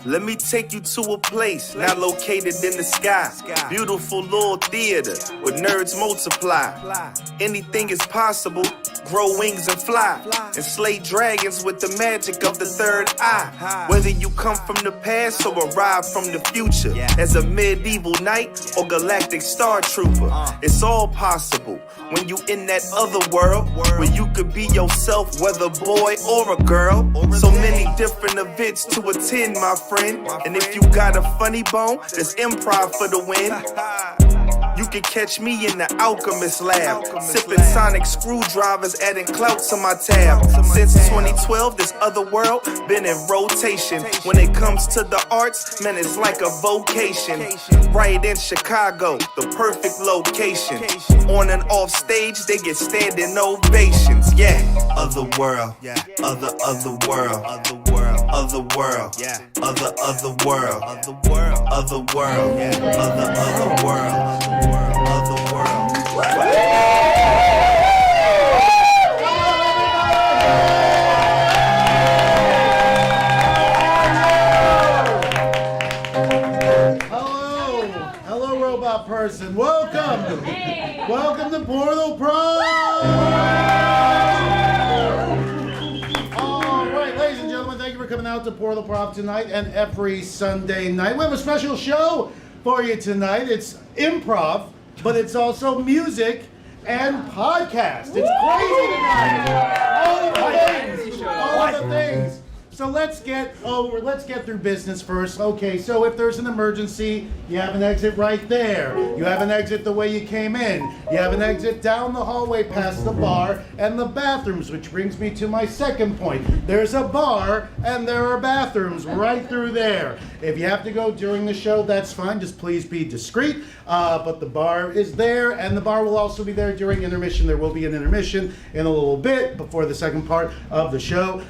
Let me take you to a place now located in the sky. Beautiful little theater where nerds multiply. Anything is possible, grow wings and fly. And slay dragons with the magic of the third eye. Whether you come from the past or arrive from the future, as a medieval knight or galactic star trooper, it's all possible when you in that other world where you could be yourself, whether boy or a girl. So many different events to attend, my friend. And if you got a funny bone, there's improv for the win. You can catch me in the Alchemist Lab, sipping sonic screwdrivers, adding clout to my tab. Since 2012, this Otherworld been in rotation. When it comes to the arts, man, it's like a vocation. Right in Chicago, the perfect location. On and off stage, they get standing ovations. Yeah, Otherworld, other world, other world, other world, other world, other world. Hello, robot person. Welcome. Hey. Welcome to Portal-Prov. All right, ladies and gentlemen, thank you for coming out to Portal-Prov tonight and every Sunday night. We have a special show for you tonight. It's improv, but it's also music and podcast. It's crazy tonight. All of the things. So let's get through business first. Okay, so if there's an emergency, you have an exit right there. You have an exit the way you came in. You have an exit down the hallway past the bar and the bathrooms, which brings me to my second point. There's a bar and there are bathrooms right through there. If you have to go during the show, that's fine. Just please be discreet. But the bar is there, and the bar will also be there during intermission. There will be an intermission in a little bit before the second part of the show.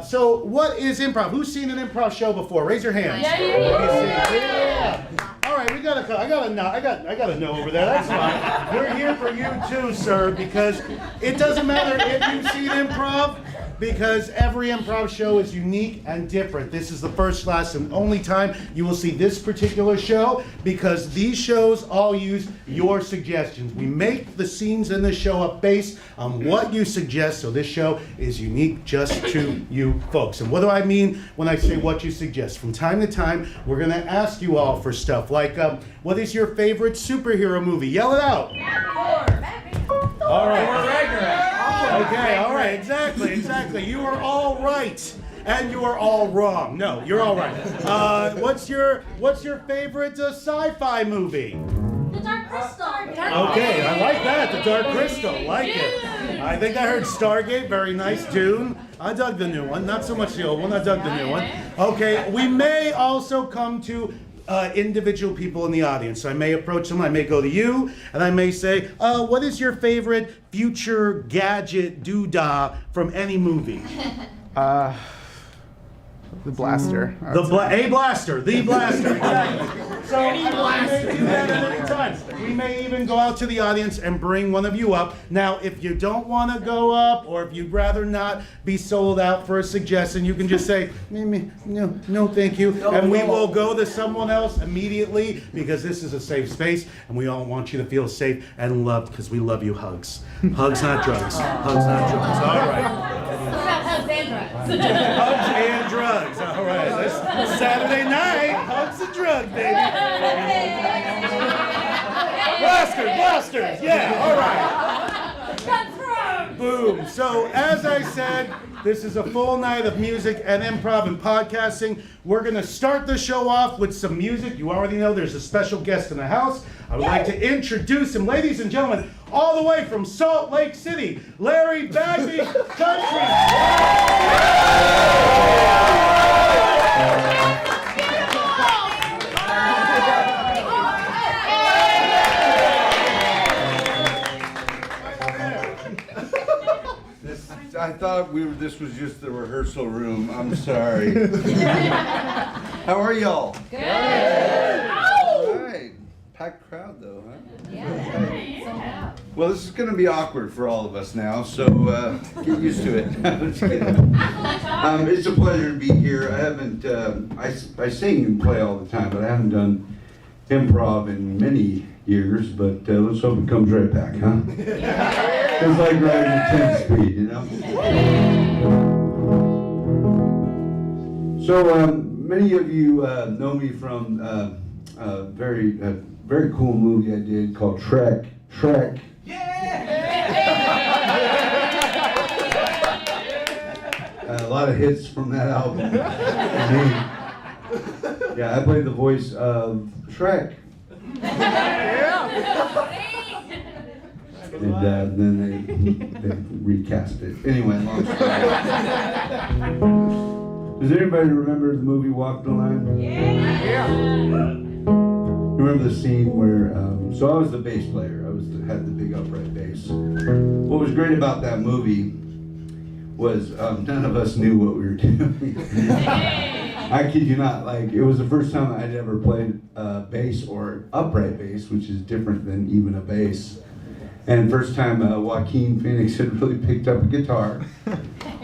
So what is improv? Who's seen an improv show before? Raise your hands. Yeah. All right, I got a no over there. That's fine. We're here for you too, sir, because it doesn't matter if you've seen improv, because every improv show is unique and different. This is the first, last, and only time you will see this particular show, because these shows all use your suggestions. We make the scenes in the show up based on what you suggest, so this show is unique just to you folks. And what do I mean when I say what you suggest? From time to time, we're gonna ask you all for stuff like, what is your favorite superhero movie? Yell it out. All right. Okay, all right, exactly. You are all right, and you are all wrong. No, you're all right. What's your favorite sci-fi movie? The Dark Crystal. Okay, I like that. The Dark Crystal, like it. I think I heard Stargate, very nice. Dune. I dug the new one, not so much the old one. I dug the new one. Okay, we may also come to individual people in the audience. I may approach them, I may go to you, and I may say, what is your favorite future gadget doodah from any movie? The blaster. The blaster, exactly. So we may do that at any time. We may even go out to the audience and bring one of you up. Now, if you don't want to go up, or if you'd rather not be sold out for a suggestion, you can just say, no, thank you. And we will go to someone else immediately, because this is a safe space, and we all want you to feel safe and loved, because we love you. Hugs. Hugs, not drugs. Hugs, not drugs. All right. Hugs and drugs. Hugs and drugs. All right. This Saturday night, hugs and drugs, baby. Blasters. Yeah. All right. Boom. So as I said, this is a full night of music and improv and podcasting. We're going to start the show off with some music. You already know there's a special guest in the house. I would like to introduce him, ladies and gentlemen, all the way from Salt Lake City, Larry Bagby, country. I thought this was just the rehearsal room. I'm sorry. How are y'all? Good. All right. Packed crowd though, huh? Yeah. Well, this is going to be awkward for all of us now, so get used to it. I'm just kidding. It's a pleasure to be here. I haven't, I sing and play all the time, but I haven't done improv in many years, but let's hope it comes right back, huh? It's like riding at 10 speed, you know? So many of you know me from a very cool movie I did called Shrek. A lot of hits from that album. Yeah, I played the voice of Shrek. And then they recast it. Anyway, long story. Does anybody remember the movie Walk the Line? Yeah. Remember the scene where, so I was the bass player. Had the big upright bass. What was great about that movie was none of us knew what we were doing. I kid you not, like it was the first time I'd ever played bass or upright bass, which is different than even a bass. And first time Joaquin Phoenix had really picked up a guitar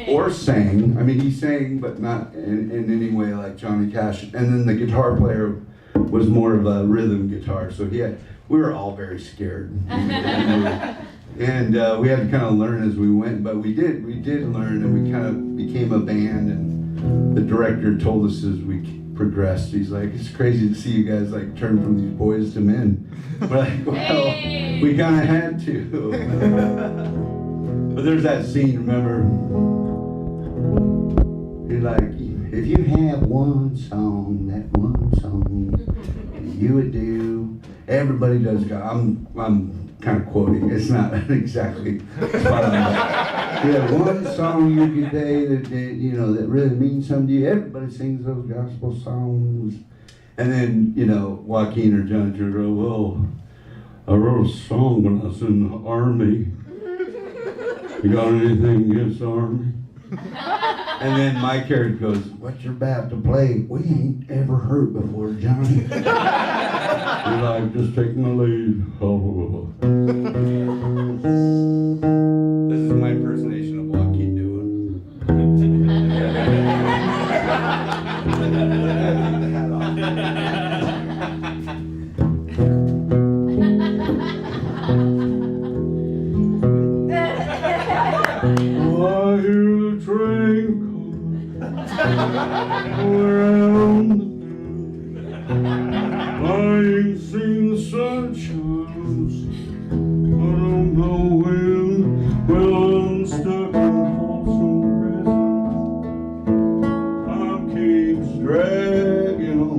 or sang. I mean, he sang, but not in any way like Johnny Cash. And then the guitar player was more of a rhythm guitar, so we were all very scared. And we had to kind of learn as we went, but we did learn, and we kind of became a band. And the director told us as we progressed, he's like, it's crazy to see you guys like turn from these boys to men. We're like, well, we kind of had to. But there's that scene, remember? You're like, if you have one song you would do, everybody does go. I'm kind of quoting. It's not exactly spot on. You have one song you could say that that really means something to you. Everybody sings those gospel songs, and then Joaquin or John would go, well, I wrote a song when I was in the army. You got anything against the army? And then my character goes, what you're about to play, we ain't ever heard before, Johnny. You're like, just take my lead. This is my impersonation of Joaquin doing. Around the I ain't seen the sunshine. I don't know when. Well, I'm stuck in Folsom Prison. Time keeps dragging on.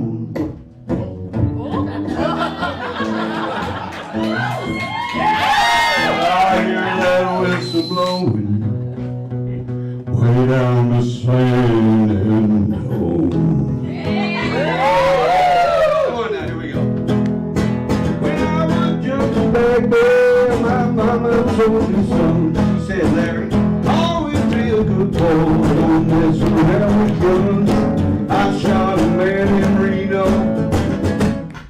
I hear that whistle blowing way down the sand and home. Come on now, here we go. When I was just back there, my mama told me something. She said, Larry, always be a good boy, don't mess around with guns. I shot a man in Reno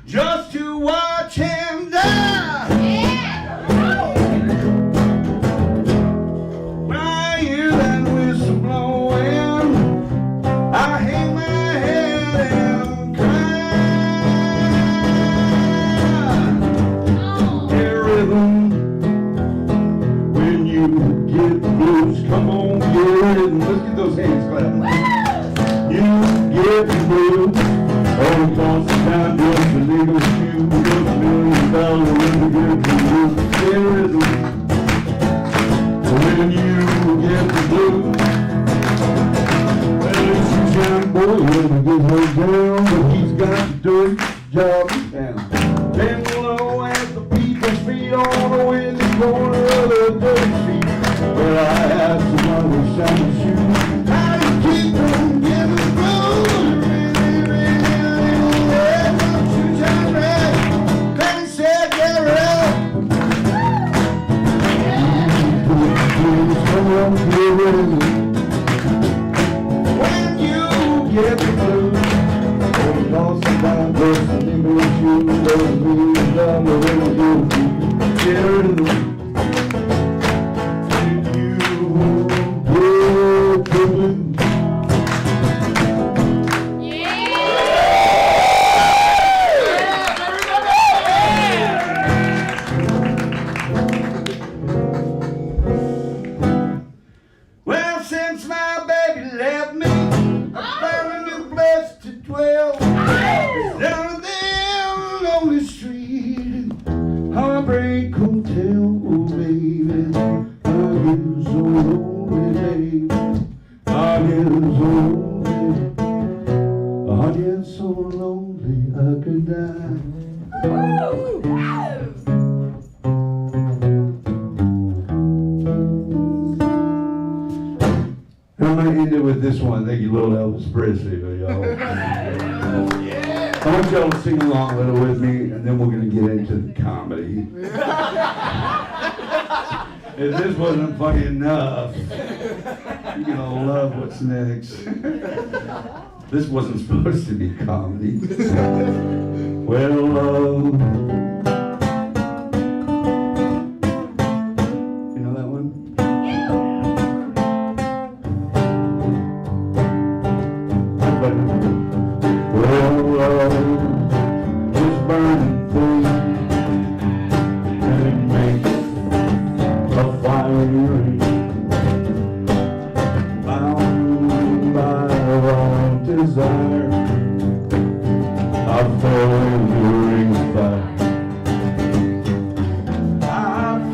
just to watch him die. Come on, get rhythm. Let's get those hands clapping. You get the blues. All across the town, just a legal shoe. Just $1 million when you get the blues. Get rhythm. When you get the blues. Well, it's a young boy when he gets her down, but he's got to do his job down. Then low at the people's feet all the way in the corner of the dirt street. Well, I asked someone with shiny shoes, how do you keep from getting blue? Don't you turn red? Then he said, get red. When you get the blues, oh, lost the time, just a nigga with you, those millions down the road, get rid of them. get so lonely, babe. I get so lonely. I get so lonely I could die. I'm gonna end it with this one. Thank you, little Elvis Presley, y'all. I want y'all to sing along a little with me, and then we're gonna get into the comedy. If this wasn't funny enough, you're gonna love what's next. This wasn't supposed to be comedy. Well, you know that one? Well, this burning thing, and it makes a fiery ring, bound by a wrong desire. I fell into a ring of fire. I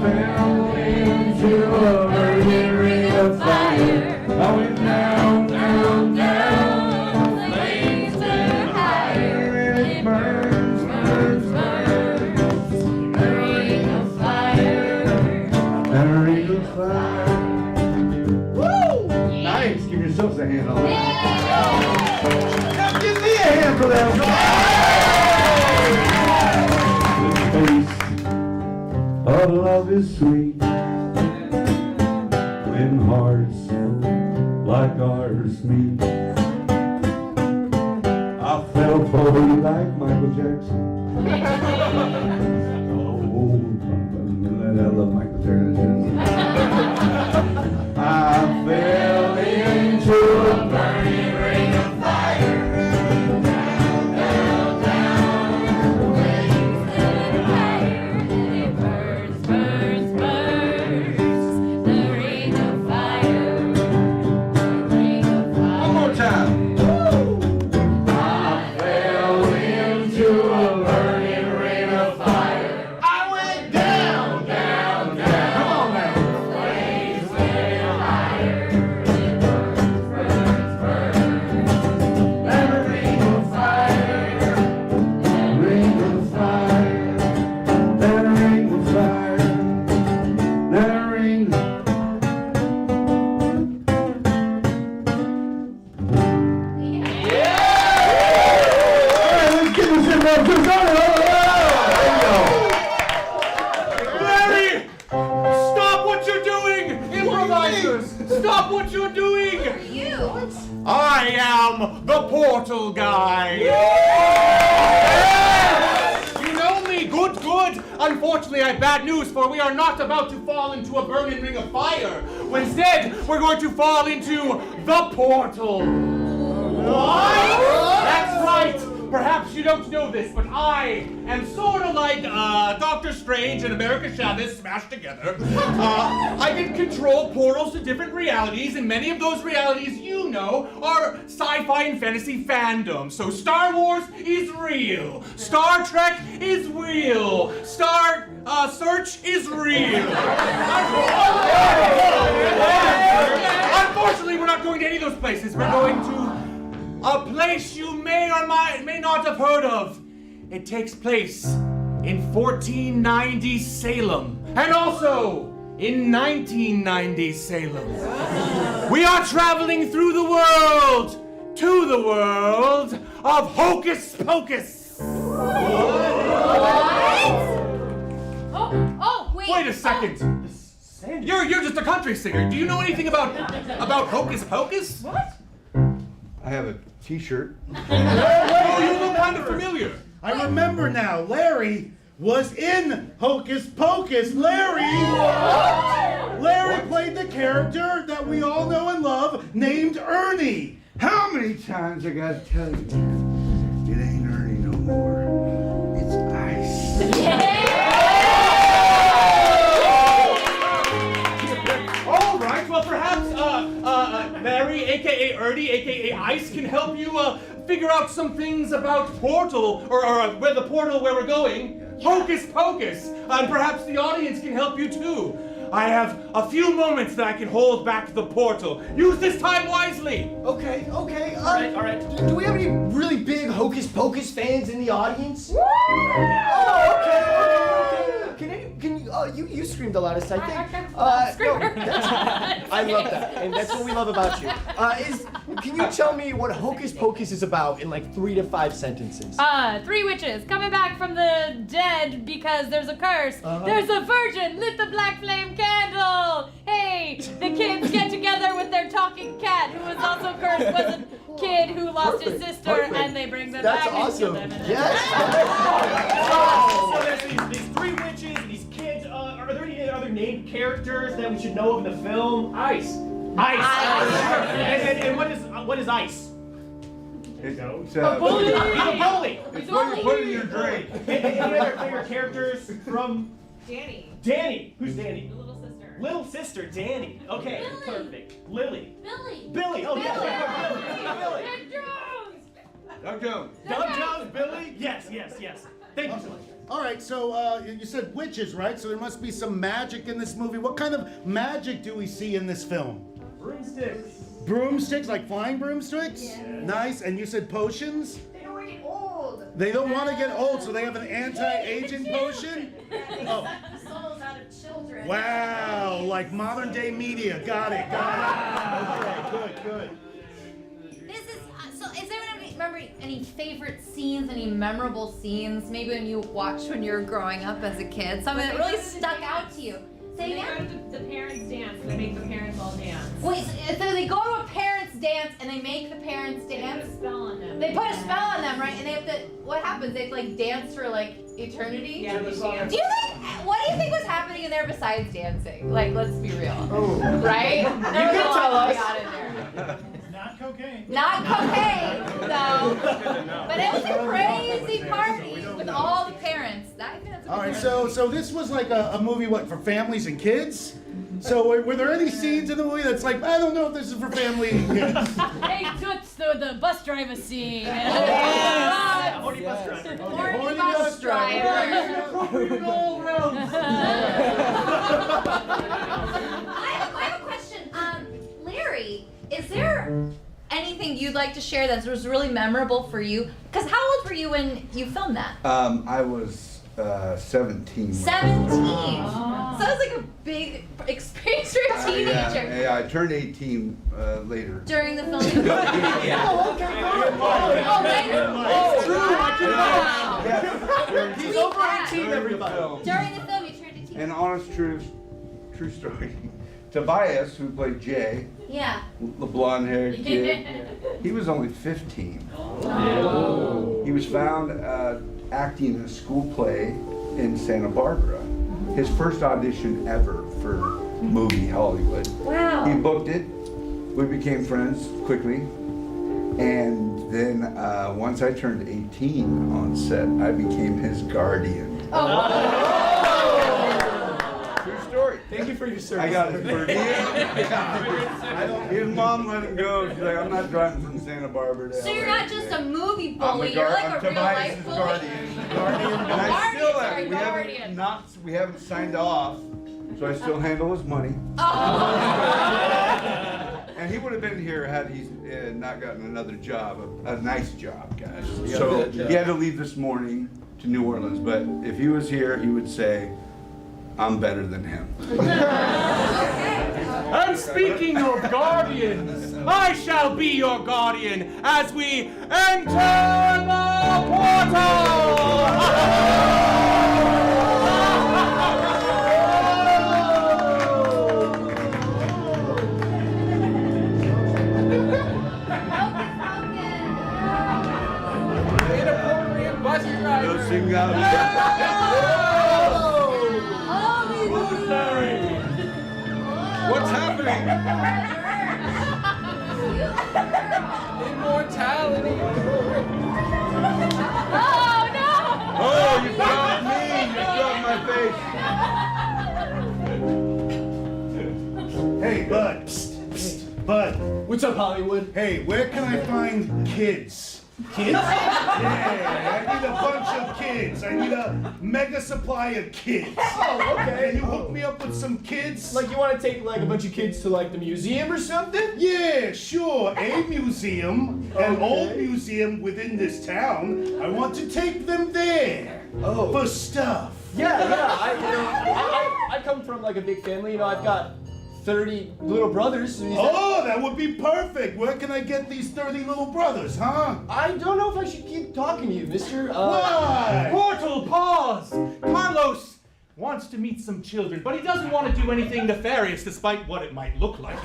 fell into a burning ring of fire. I went down, down, down. The flames went higher. It burns, burns, burns. A ring of fire. A ring of fire. Woo! Nice. Give yourselves a hand on that. Now give me a hand for that. The taste of love is sweet when hearts like ours meet. I fell for you like Michael Jackson. I love Michael Jackson. I fell into a burning ring of fire. Down, down, the flames get higher. It burns, burns, burns. The ring of fire. The ring of fire. One more time. I fell into a burning ring of fire. I went down, down, down. Come on now. The flames went higher. It burns, burns, burns. That ring of fire. That ring of fire. That ring of fire. That ring. Let's give this in love to Larry! Stop what you're doing! Improvisers! Stop what you're doing! Who are you? I am the portal guy! You know me! Good, good! Unfortunately, I have bad news, for we are not about to fall into a burning ring of fire. Instead, we're going to fall into the portal. What? That's right! Perhaps you don't know this, but I am sort of like Doctor Strange and America Chavez smashed together. I can control portals to different realities, and many of those realities, you know, are sci-fi and fantasy fandom. So Star Wars is real. Star Trek is real. Star Search is real. Unfortunately, we're not going to any of those places. We're going to a place you may or may not have heard of. It takes place in 1490 Salem, and also in 1990 Salem. We are traveling through the world, to the world of Hocus Pocus. Oh, wait. Wait a second. You're just a country singer. Do you know anything about Hocus Pocus? What? I have a t-shirt. Oh, you look kind of familiar. I remember now. Larry was in Hocus Pocus. Larry played the character that we all know and love named Ernie. How many times I gotta tell you? It ain't Ernie no more. It's Ice. All right. Well, perhaps Larry, aka Ernie, aka Ice, can help you figure out some things about Portal or where the portal where we're going. Hocus Pocus, and perhaps the audience can help you too. I have a few moments that I can hold back the portal. Use this time wisely. Okay. All right. Do we have any really big Hocus Pocus fans in the audience? Woo! Oh, okay. Can you screamed the loudest, I think. I love that, and that's what we love about you. Can you tell me what Hocus Pocus is about in like 3 to 5 sentences? 3 witches coming back from the dead because there's a curse. There's a virgin, lit the black flame candle. Hey, the kids get together with their talking cat who was also cursed, was a kid who lost his sister, and they bring them That's back awesome. and kill them. Yes. So there's these 3 witches and these kids. Are there any other named characters that we should know of in the film? Ice. And what is Ice? It's He's a bully. It's what you put in your drink. Any other favorite characters from Danny. Danny? Who's Danny? The little sister. Little sister, Danny. Okay, Billy. perfect. Lily. Billy. Billy. Oh, yeah. Billy. Ted Jones. Doug Jones. Doug Jones, Billy. Yes. Thank you so much. All right, so you said witches, right? So there must be some magic in this movie. What kind of magic do we see in this film? Broomsticks. Broomsticks, like flying broomsticks? Yeah. Nice. And you said potions? They don't want to get old. They don't want to get old, so they have an anti-aging potion? Oh, Souls out of children. wow, like modern day media. Got it. Okay, good. This is so. Is there remember any favorite scenes, any memorable scenes? Maybe when you watched when you were growing up as a kid, something that really stuck out to you. Say They again. go to the parents' dance and they make the parents all dance. Wait, so they go to a parents' dance and they make the parents They dance? put a spell on them. They put a spell on them, right? And they have to. What happens? They have to like dance for like eternity. Yeah, they dance. Do you think? What do you think was happening in there besides dancing? Like, let's be real. Oh. Right? You can tell us. Got in there. Not cocaine. Not cocaine, no. But it was a crazy party with all the parents. I think that's a All good right, word. so this was like a movie, what, for families and kids? So were there any scenes in the movie that's like, I don't know if this is for family and kids? Hey, Toots, the bus driver scene. Horny bus driver. Horny bus driver. I have a question. Larry, is there anything you'd like to share that was really memorable for you? Because how old were you when you filmed that? I was 17. 17. So that was like a big experience for a teenager. Yeah, I turned 18 later. During the filming? Oh, okay. Wow. He's over that. 18, everybody. During the film, you turned 18. And honest true story. Tobias, who played Jay, Yeah. the blonde-haired kid, he was only 15. He was found acting in a school play in Santa Barbara. His first audition ever for movie Hollywood. Wow. He booked it. We became friends quickly. And then once I turned 18 on set, I became his guardian. True story. Thank you for your service. I got his per diem. His mom let him go. She's like, I'm not driving from Santa Barbara to So you're LA not just a today." movie I'm bully, the you're like I'm a real life Tobias' bully. guardian. And I still am. We haven't signed off, so I still handle his money. And he would have been here had he not gotten another job, a nice job, guys. So he had to leave this morning to New Orleans, but if he was here, he would say, I'm better than him. And speaking of guardians, I shall be your guardian as we enter the portal! Inappropriate bus driver. Go sing out. What's happening? Immortality. Oh no! Oh, you got me! You got my face! Hey, Bud. Bud. What's up, Hollywood? Hey, where can I find kids Kids? Yeah, I need a bunch of kids. I need a mega supply of kids. Oh, okay. Can you hook me up with some kids? Like you want to take like a bunch of kids to like the museum or something? Yeah, sure. A museum, an old museum within this town. I want to take them there for stuff. Yeah. I come from like a big family. You know, I've got 30 little brothers. Oh, that would be perfect. Where can I get these 30 little brothers, huh? I don't know if I should keep talking to you, mister. Why? Portal, pause! Carlos wants to meet some children, but he doesn't want to do anything nefarious despite what it might look like.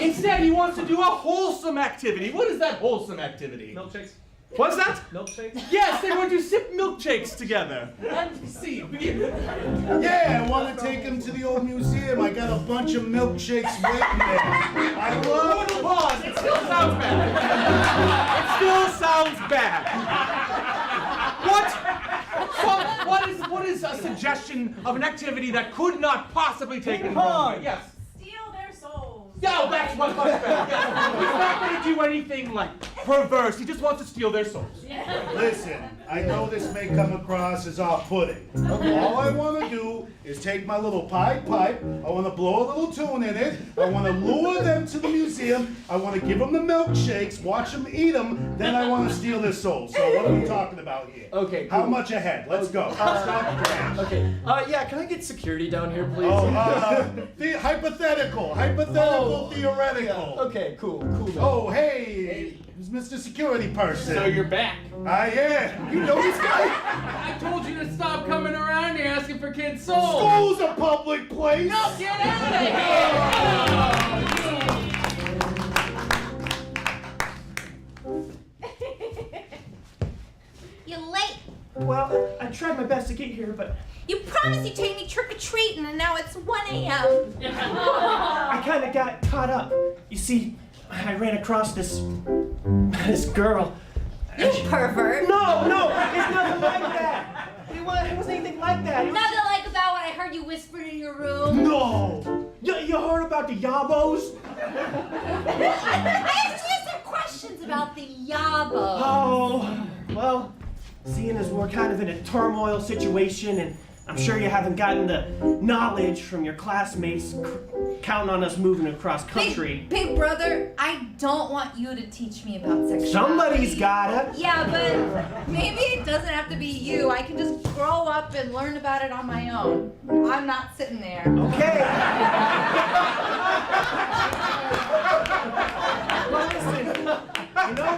Instead, he wants to do a wholesome activity. What is that wholesome activity? Milkshakes. What's that? Milkshakes. Yes, they want to sip milkshakes together. And see. Yeah, I want to take them to the old museum. I got a bunch of milkshakes waiting there. I love Portal, pause! It still sounds bad. It still sounds bad. What is a suggestion of an activity that could not possibly take the wrong way? Yes. Steal their souls. Yeah, that's much better. Yes. He's not going to do anything like perverse. He just wants to steal their souls. Listen, I know this may come across as off-putting. All I want to do is take my little pipe. I want to blow a little tune in it. I want to lure them to the museum. I want to give them the milkshakes, watch them eat them. Then I want to steal their souls. So what are we talking about here? Okay, cool. How much ahead? Let's go. Okay. Yeah, can I get security down here, please? The hypothetical, theoretical. Okay, cool, man. Oh, hey, it's Mr. Security Person. So you're back. Yeah. You know this guy? I told you to stop coming around here asking for kids' souls. School's a public place. No, get out of here! You're late. Well, I tried my best to get here, but You promised you'd take me trick-or-treating, and now it's 1 a.m. I kind of got caught up. You see, I ran across this girl. You pervert. No, it's nothing like that. It wasn't anything like that. It was Nothing like about what I heard you whisper in your room. No! You heard about the Yabos? I asked you some questions about the Yabo. Oh, well, seeing as we're kind of in a turmoil situation, and I'm sure you haven't gotten the knowledge from your classmates counting on us moving across country. Big brother, I don't want you to teach me about sexuality. Somebody's gotta. Yeah, but maybe it doesn't have to be you. I can just grow up and learn about it on my own. I'm not sitting there. Okay. Well, listen, you know,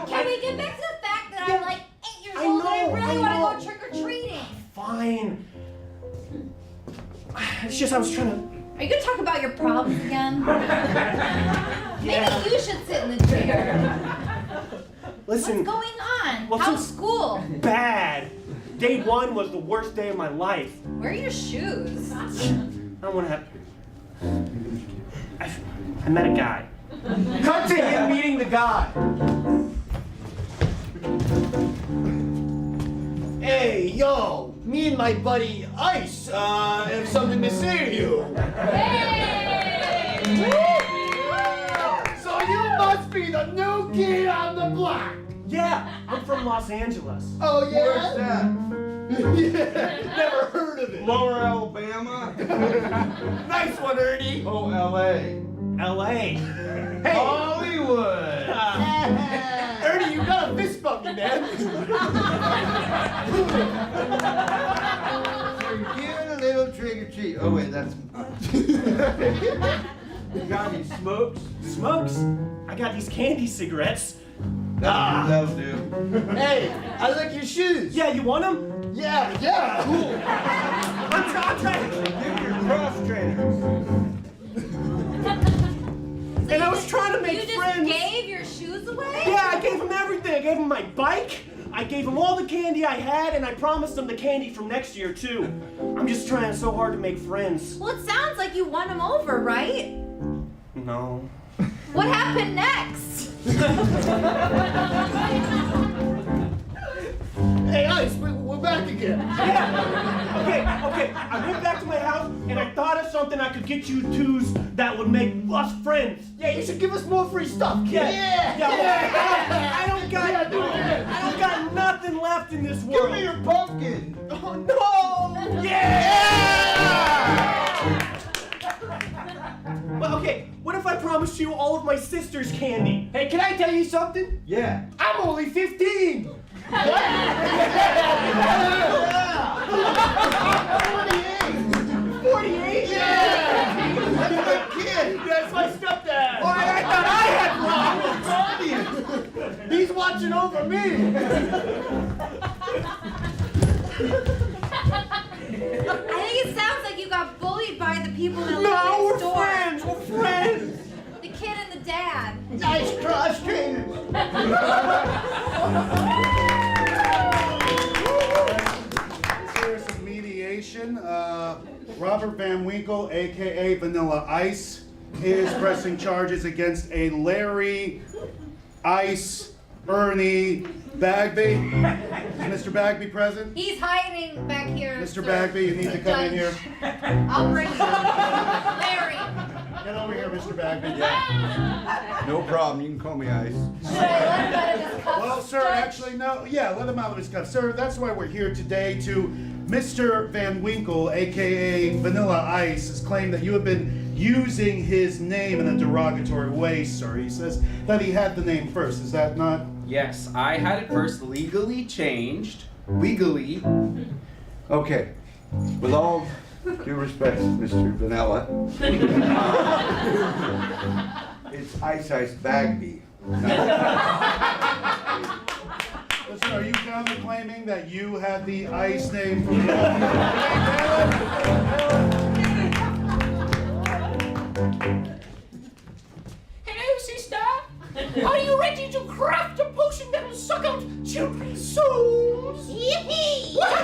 Can we get back to the fact that I'm like 8 years old and I really want to go trick-or-treating? Fine. It's just I was trying to... Are you going to talk about your problems again? Maybe you should sit in the chair. Listen. What's going on? Well, How's school? Bad. Day one was the worst day of my life. Where are your shoes? I don't want to have... I met a guy. Cut to him meeting the guy. Hey, yo, me and my buddy Ice have something to say to you. Hey! So you must be the new kid on the block. Yeah, I'm from Los Angeles. Oh yeah? Where's that? Yeah, never heard of it. Lower Alabama? Nice one, Ernie. Oh, LA. L.A. Hey, Hollywood! Ernie, you got a fist bump me, man. You're giving a little trick or treat. Oh, wait, that's mine. You got any smokes? Smokes? I got these candy cigarettes. That'll do. Hey, I like your shoes. Yeah, you want them? Yeah, cool. I'm trying to... Give your cross trainers. And I was trying to make You friends. just gave your shoes away? Yeah, I gave him everything. I gave him my bike. I gave him all the candy I had, and I promised him the candy from next year, too. I'm just trying so hard to make friends. Well, it sounds like you won him over, right? No. What happened next? Hey, Ice, we're back again. Yeah. Okay. I went back to my house, and I thought of something I could get you twos that would make us friends. Yeah, you should give us more free stuff, kid. Yeah. I don't got... Yeah, do it. left in this world. Give me your pumpkin. Oh no! Yeah! Well, okay, what if I promised you all of my sister's candy? Hey, can I tell you something? Yeah. I'm only 15! 48! Yeah! That's my kid! That's my stepdad! Oh, I thought I had problems! He's watching over me! I think it sounds like you got bullied by the people in the No, we're store. friends! We're friends! The kid and the dad. Nice cross trainers! Here's some mediation. Robert Van Winkle, aka Vanilla Ice, is pressing charges against a Larry Ice Ernie Bagby. Is Mr. Bagby present? He's hiding back here. Mr. Bagby, you need to come in here. I'll bring him. Larry. Get over here, Mr. Bagby. No problem. You can call me Ice. Should I let him out of his cuffs? Well, sir, actually, no. Yeah, let him out of his cuffs. Sir, that's why we're here today to Mr. Van Winkle, aka Vanilla Ice, has claimed that you have been using his name in a derogatory way, sir. He says that he had the name first. Is that not? Yes, I had it first legally changed. Legally. Okay. With all due respect, Mr. Vanilla, it's Ice Bagby. Listen, are you counterclaiming that you had the ice name? Hello, sister. Are you ready to craft a potion that will suck out children's souls? Yippee! Yes,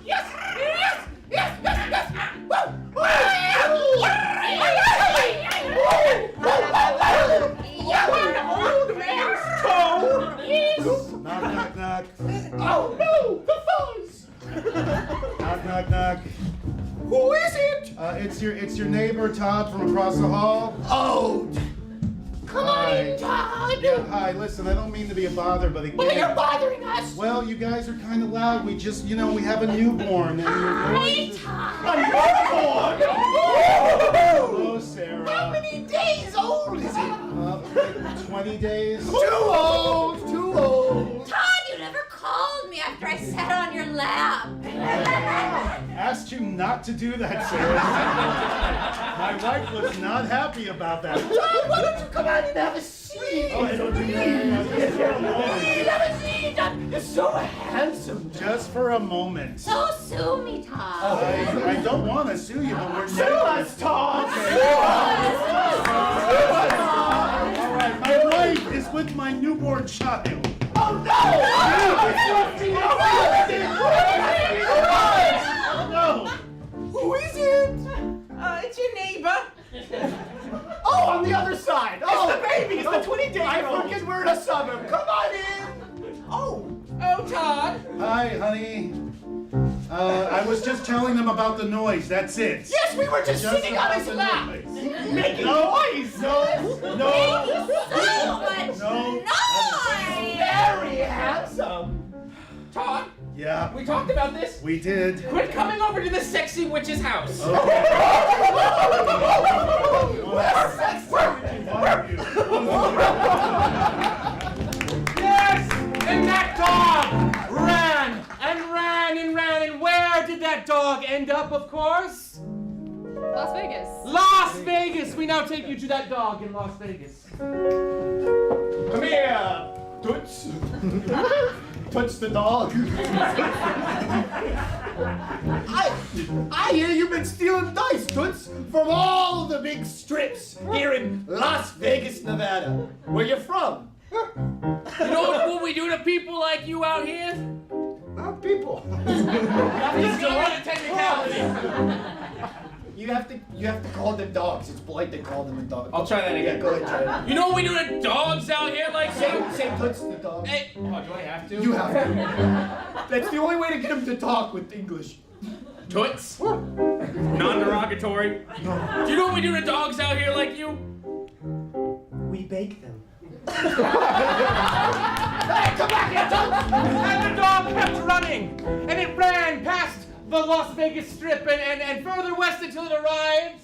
yes, yes, yes, yes, yes. Old man's toe. Yes. Knock, knock, knock. Oh no, the fuzz. Knock, knock, knock. Who is it? It's your neighbor Todd from across the hall. Oh. Come on in, Todd. Yeah, hi, listen, I don't mean to be a bother, but again. Well, you're bothering us. Well, you guys are kind of loud. We just, we have a newborn. And Hey, Todd. A newborn! Hello, Sarah. How many days old is it? 20 days. Too old! Too old! Todd, you never called me after I sat on your lap. Asked you not to do that, Sarah. My wife was not happy about that. Todd, why don't you come out and have a seat? Oh, I don't do that. Please have a seat. You're so handsome. Just for a moment. So sue me, Todd. I don't want to sue you, but we're Sue us, Todd! All right, my wife is with my newborn child. Oh no! No. Who is it? It's your neighbor. Oh, on the other side! Oh, It's the baby! It's the 20-day-old! I forget we're in a suburb! Come on in! Oh! Oh, Todd. Hi, honey. I was just telling them about the noise. That's it. Yes, we were just sitting on about his the lap! noise. Making No. noise! No. So much No. noise. Very handsome! Todd, Yeah, we talked about this. we did. Quit coming over to the sexy witch's house. Yes! And that dog ran and ran and ran. And where did that dog end up, of course? Las Vegas. Las Vegas! We now take you to that dog in Las Vegas. Come here, Toots. Touch the dog. I hear you've been stealing dice, Toots, from all the big strips here in Las Vegas, Nevada. Where you from? You know what we do to people like you out here? Not people. It's not a technicality. You have to call them dogs. It's polite to call them a dog. I'll try that Yeah, again. go ahead, try it. You know what we do to dogs out here like Say Toots the dog. Hey, oh, do I have to? You have to. That's the only way to get him to talk with English. Toots? Non-derogatory. Do you know what we do to dogs out here like you? We bake them. Hey, come back here, Toots! And the dog kept running, and it ran past the Las Vegas Strip and further west until it arrived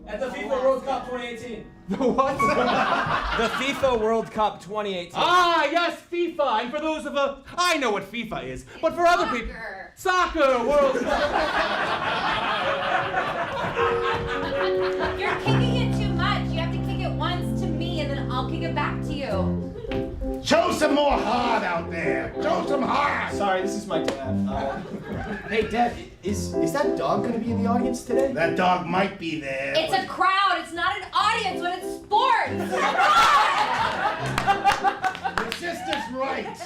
at the FIFA World Cup 2018. The what? The FIFA World Cup 2018. Ah, yes, FIFA. And for those of us, I know what FIFA is, but for other people, soccer World Cup. You're kicking it too much. You have to kick it once to me, and then I'll kick it back to you. Show some more heart out there. Show some heart. Sorry, this is my dad. Hey, Dad, is that dog gonna be in the audience today? That dog might be there. It's a crowd. It's not an audience when it's sports. Your sister's right.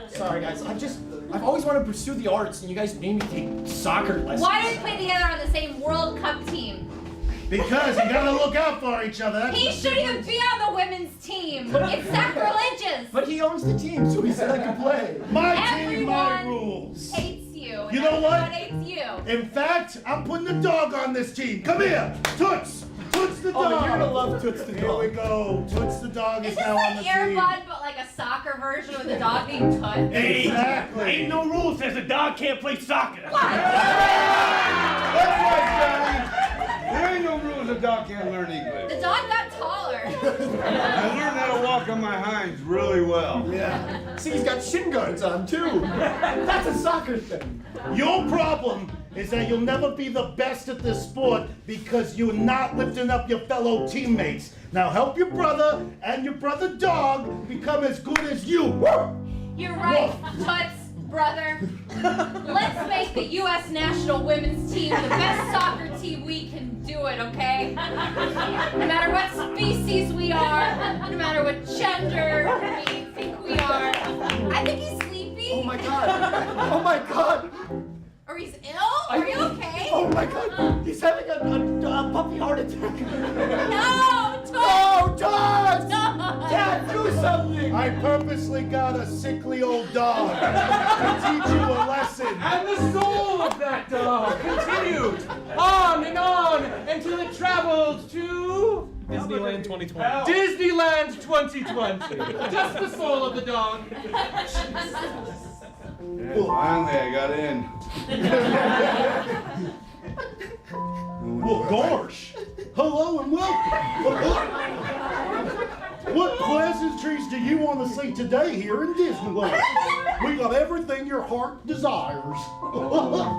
Sorry, guys. I've always wanted to pursue the arts, and you guys made me take soccer lessons. Why don't we play together on the same World Cup team? Because you gotta look out for each other. That's He the shouldn't even be on the women's team. It's sacrilegious. But he owns the team, so he said I could play. My team, my Everyone rules. hates you. You know what? Everyone hates you. In fact, I'm putting the dog on this team. Come here, Toots. Toots the dog. Oh, you're gonna love Toots the dog. Here we go. Toots the dog Is is this now on the like team. Airbud, but like a soccer version with a dog named Toots? Exactly. Ain't no rule says a dog can't play soccer. That's right, Johnny. There ain't no rules a dog can't learn English. The dog got taller. I learned how to walk on my hinds really well. Yeah. See, he's got shin guards on, too. That's a soccer thing. Your problem is that you'll never be the best at this sport because you're not lifting up your fellow teammates. Now help your brother and your brother dog become as good as you. You're right, Toots, brother. Let's make the U.S. national women's team the best soccer team we can do it, okay? No matter what species we are, no matter what gender we think we are. I think he's sleepy. Oh my god. Oh my god. Or he's ill? Are you okay? Oh my god. He's having a puppy heart attack. No, Toots! No, Dad! No! Dad, do something! I purposely got a sickly old dog to teach you a lesson. And the soul of that dog continued on until it traveled to Disneyland 2020. Disneyland 2020. Just the soul of the dog. Yeah, finally, I got in. Well, gosh. Hello and welcome. What pleasantries do you want to see today here in Disneyland? We got everything your heart desires. Oh,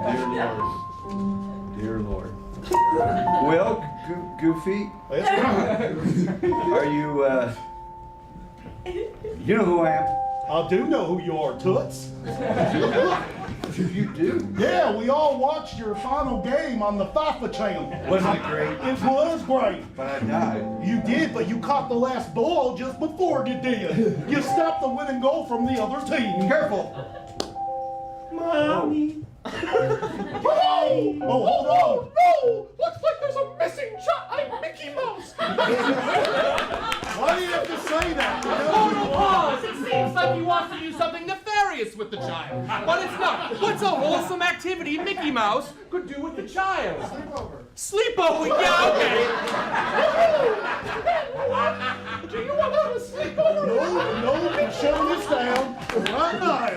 dear Lord. Well, Goofy, are you, you know who I am? I do know who you are, Toots. You do? Yeah, we all watched your final game on the FIFA channel. Wasn't it great? It was great. But I died. You did, but you caught the last ball just before you did. You stopped the winning goal from the other team. Careful. Mommy. Oh, hold on. No! Looks like there's a missing child, Mickey Mouse! Why do you have to say that? Pause! It seems like he wants to do something nefarious with the child. But it's not. What's a wholesome activity Mickey Mouse could do with the child? Sleepover! Yeah, okay. Do you want to have a sleepover? No, shut this down right now.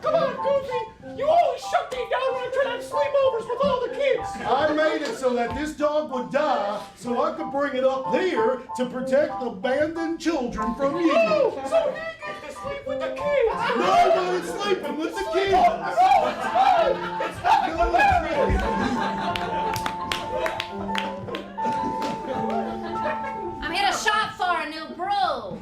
Come on, Goofy! You always shut me down when I try to have sleepovers with all the kids! I made it so that this dog would die so I could bring it up here to protect abandoned children from you. Oh, so he gets to sleep with the kids! Nobody's sleeping with the kids. No, it's fine! It's nothing hilarious! I'm here to shop for a new brew.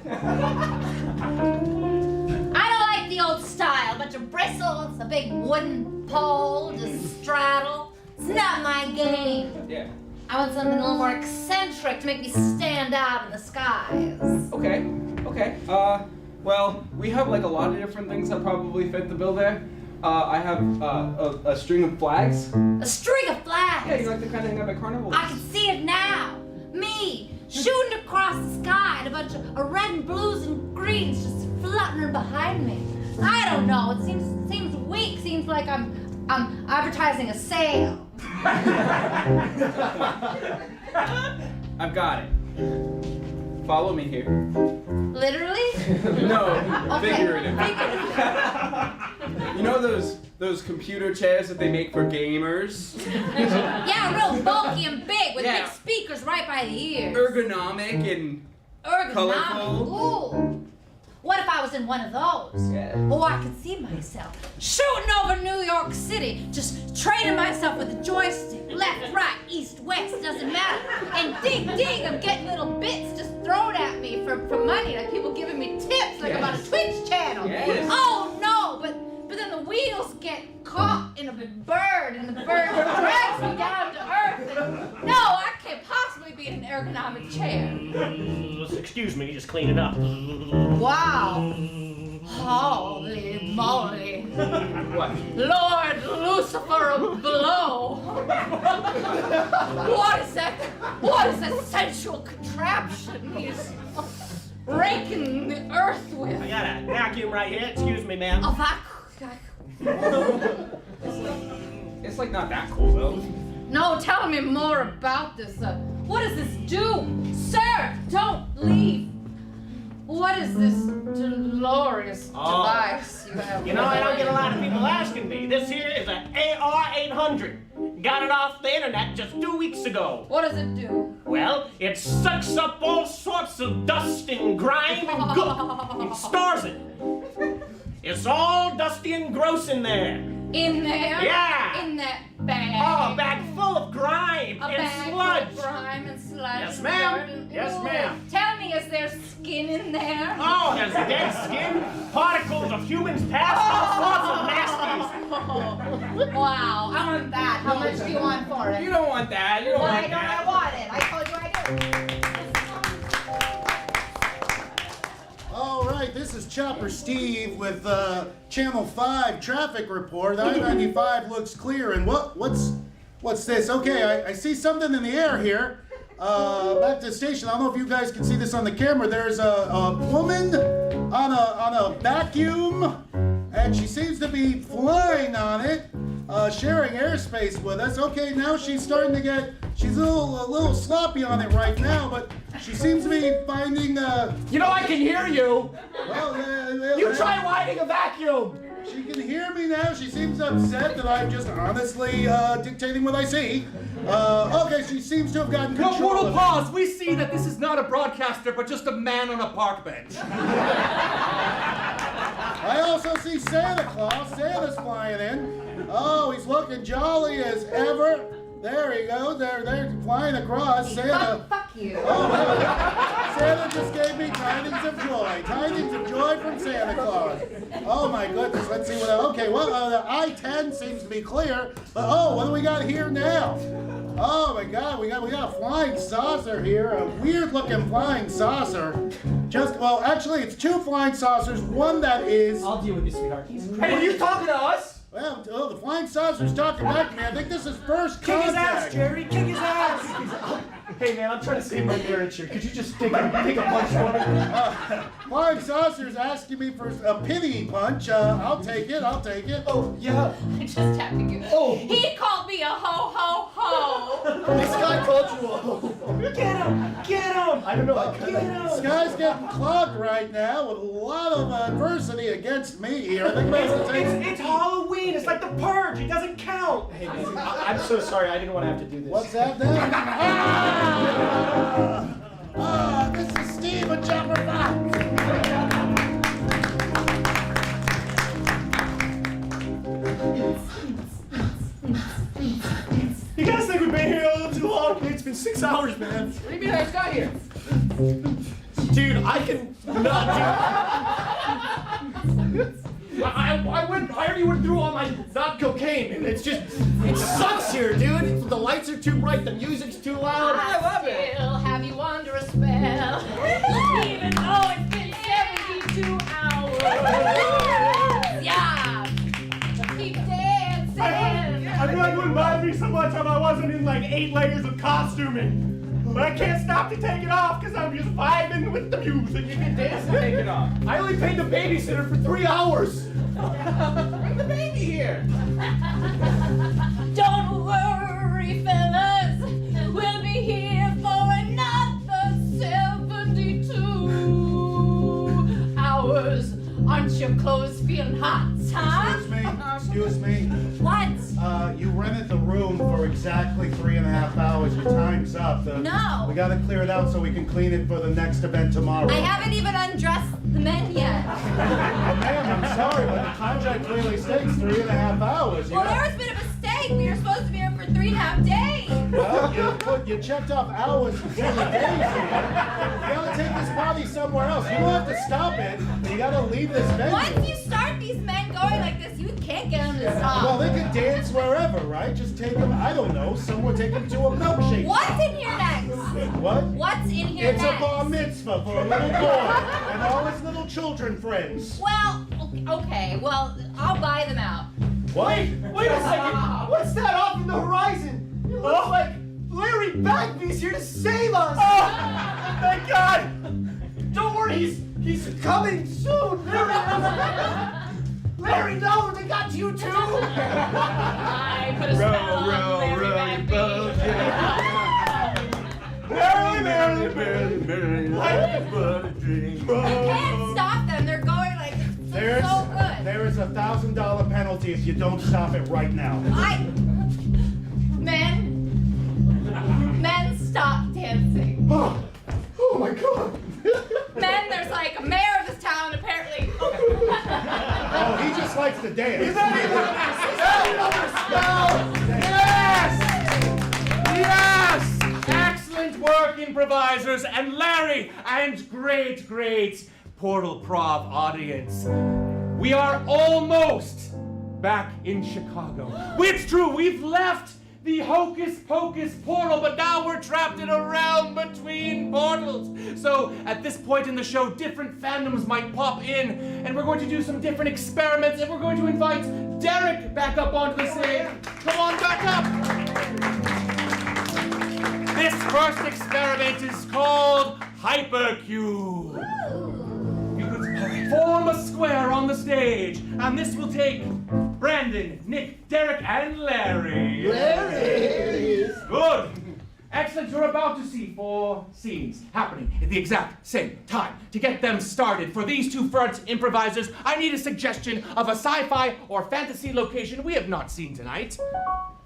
I don't like the old style, bunch of bristles, a big wooden pole to straddle. It's not my game. Yeah. I want something a little more eccentric to make me stand out in the skies. Okay. Well, we have like a lot of different things that probably fit the bill there. I have a string of flags. A string of flags. Yeah, you like the kind of thing at carnivals. I can see it now. Me shooting across the sky and a bunch of red and blues and greens just fluttering behind me. I don't know. It seems weak. Seems like I'm advertising a sale. I've got it. Follow me here. Literally? No, Okay. figurative. You know those computer chairs that they make for gamers? Yeah, real bulky and big with Yeah. big speakers right by the ears. Ergonomic and colorful. Ooh. What if I was in one of those? Yeah. Oh, I could see myself shooting over New York City, just trading myself with a joystick, left, right, east, west, doesn't matter. And ding, ding, I'm getting little bits just thrown at me for money, like people giving me tips, like about a Twitch channel. Yes. Oh no, but then the wheels get caught in a bird, and the bird drags me down to earth. And no, I can't possibly be in an ergonomic chair. Excuse me, just clean it up. Wow. Holy moly. What? Lord Lucifer below. What is that sensual contraption he's raking the earth with? I got a vacuum right here. Excuse me, ma'am. A vacuum. It's like not that cool though. No, tell me more about this. What does this do? Sir, don't leave. What is this glorious device you have? You know, I don't get a lot of people asking me. This here is an AR-800. Got it off the internet just 2 weeks ago. What does it do? Well, it sucks up all sorts of dust and grime and gook and stores it. It's all dusty and gross in there. In there? Yeah. In that bag? Oh, a bag full of grime A and bag sludge. full of grime and sludge. Yes, ma'am. Lord, and- Yes, Ooh. ma'am. Tell me, is there skin in there? Oh, there's dead skin, particles of humans past, all sorts of nasties. Wow, I want that. How much do you want for it? You don't want that. You don't Why want don't that. I want it? I told you I do. All right, this is Chopper Steve with Channel 5 traffic report. I-95 looks clear, and what's this? Okay, I see something in the air here. Back to the station. I don't know if you guys can see this on the camera. There's a woman on a vacuum, and she seems to be flying on it, sharing airspace with us. Okay, now she's starting to get. She's a little sloppy on it right now, but she seems to be finding. You know, I can hear you. Well, You try riding a vacuum. She can hear me now. She seems upset that I'm just honestly dictating what I see. Okay, she seems to have gotten No, control of it. Portal-Prov, we see that this is not a broadcaster, but just a man on a park bench. I also see Santa Claus. Santa's flying in. Oh, he's looking jolly as ever. There he goes. They're flying across. Santa. Fuck you. Oh, no. Santa just gave me tidings of joy. Tidings of joy from Santa Claus. Oh my goodness. Let's see what. Okay, well, the I-10 seems to be clear. But what do we got here now? Oh my God, we got a flying saucer here. A weird-looking flying saucer. Actually, it's two flying saucers. One that is. I'll deal with you, sweetheart. Hey, are you talking to us? Well, the flying saucer's talking back to me. I think this is first Kick his ass, contact. Jerry. Kick his ass. Hey, man, I'm trying to save my marriage here. Could you just take a punch for me? Flying saucer's asking me for a pity punch. I'll take it. Oh, yeah. I'm just tapping you. Oh. He called me a ho ho ho. This guy called you a ho. Get him. Get him. I don't know. I Get him. This guy's getting clogged right now with a lot of adversity against me here. I think that's the thing. It's Halloween. It's like the purge. It doesn't count. Hey, man, I'm so sorry. I didn't want to have to do this. What's that then? This is Steve and Chopper Fox. You guys think we've been here a little too long? It's been 6 hours, man. What do you mean I just got here? Dude, I can not do. I already went through all my not cocaine, and it sucks here, dude. The lights are too bright, the music's too loud. I love it. I'll have you under a spell, even though it's been 72 hours. Yeah, keep dancing. I feel like it wouldn't bother me so much if I wasn't in like 8 layers of costuming. But I can't stop to take it off because I'm just vibing with the music. You can dance and take it off. I only paid the babysitter for 3 hours. Bring the baby here. Don't worry, fellas, we'll be here for another 72 your clothes feeling hot, huh? Excuse me. What? You rented the room for exactly 3.5 hours. Your time's up. No. We gotta clear it out so we can clean it for the next event tomorrow. I haven't even undressed the men yet. Ma'am, I'm sorry, but the contract clearly states 3.5 hours. Well, there was a bit of a mistake. We were supposed to be here for 3.5 days. Well, you checked off hours instead of days here. You gotta take this party somewhere else. You don't have to stop it. You gotta leave this venue. Once you start these men going like this, you can't get them to stop. Well, they could dance wherever, right? Just take them, I don't know, somewhere, take them to a milkshake. What's in here next? What? What's in here It's next? a bar mitzvah for a little boy and all his little children friends. Well, okay, well, I'll buy them out. What? Wait a second! What's that off in the horizon? It looks like Larry Bagby's here to save us! Oh, thank God! Don't worry, he's coming soon! Larry, no, they got you too! I put a spell on Larry Bagby. I can't stop them. They're going like it's so good. There is a $1,000 penalty if you don't stop it right now. Men, stop dancing. Oh my God! Men, there's like a mayor of this town apparently. Oh, he just likes to dance. Yes! Excellent work, improvisers, and Larry, and great Portal-Prov audience. We are almost back in Chicago. It's true, we've left the Hocus Pocus portal, but now we're trapped in a realm between portals. So at this point in the show, different fandoms might pop in, and we're going to do some different experiments, and we're going to invite Derek back up onto the stage. Come on back up. This first experiment is called Hypercube. You could form a square on the stage, and this will take Brandon, Nick, Derek, and Larry. Good. Excellent. You're about to see 4 scenes happening at the exact same time. To get them started, for these two first improvisers, I need a suggestion of a sci-fi or fantasy location we have not seen tonight.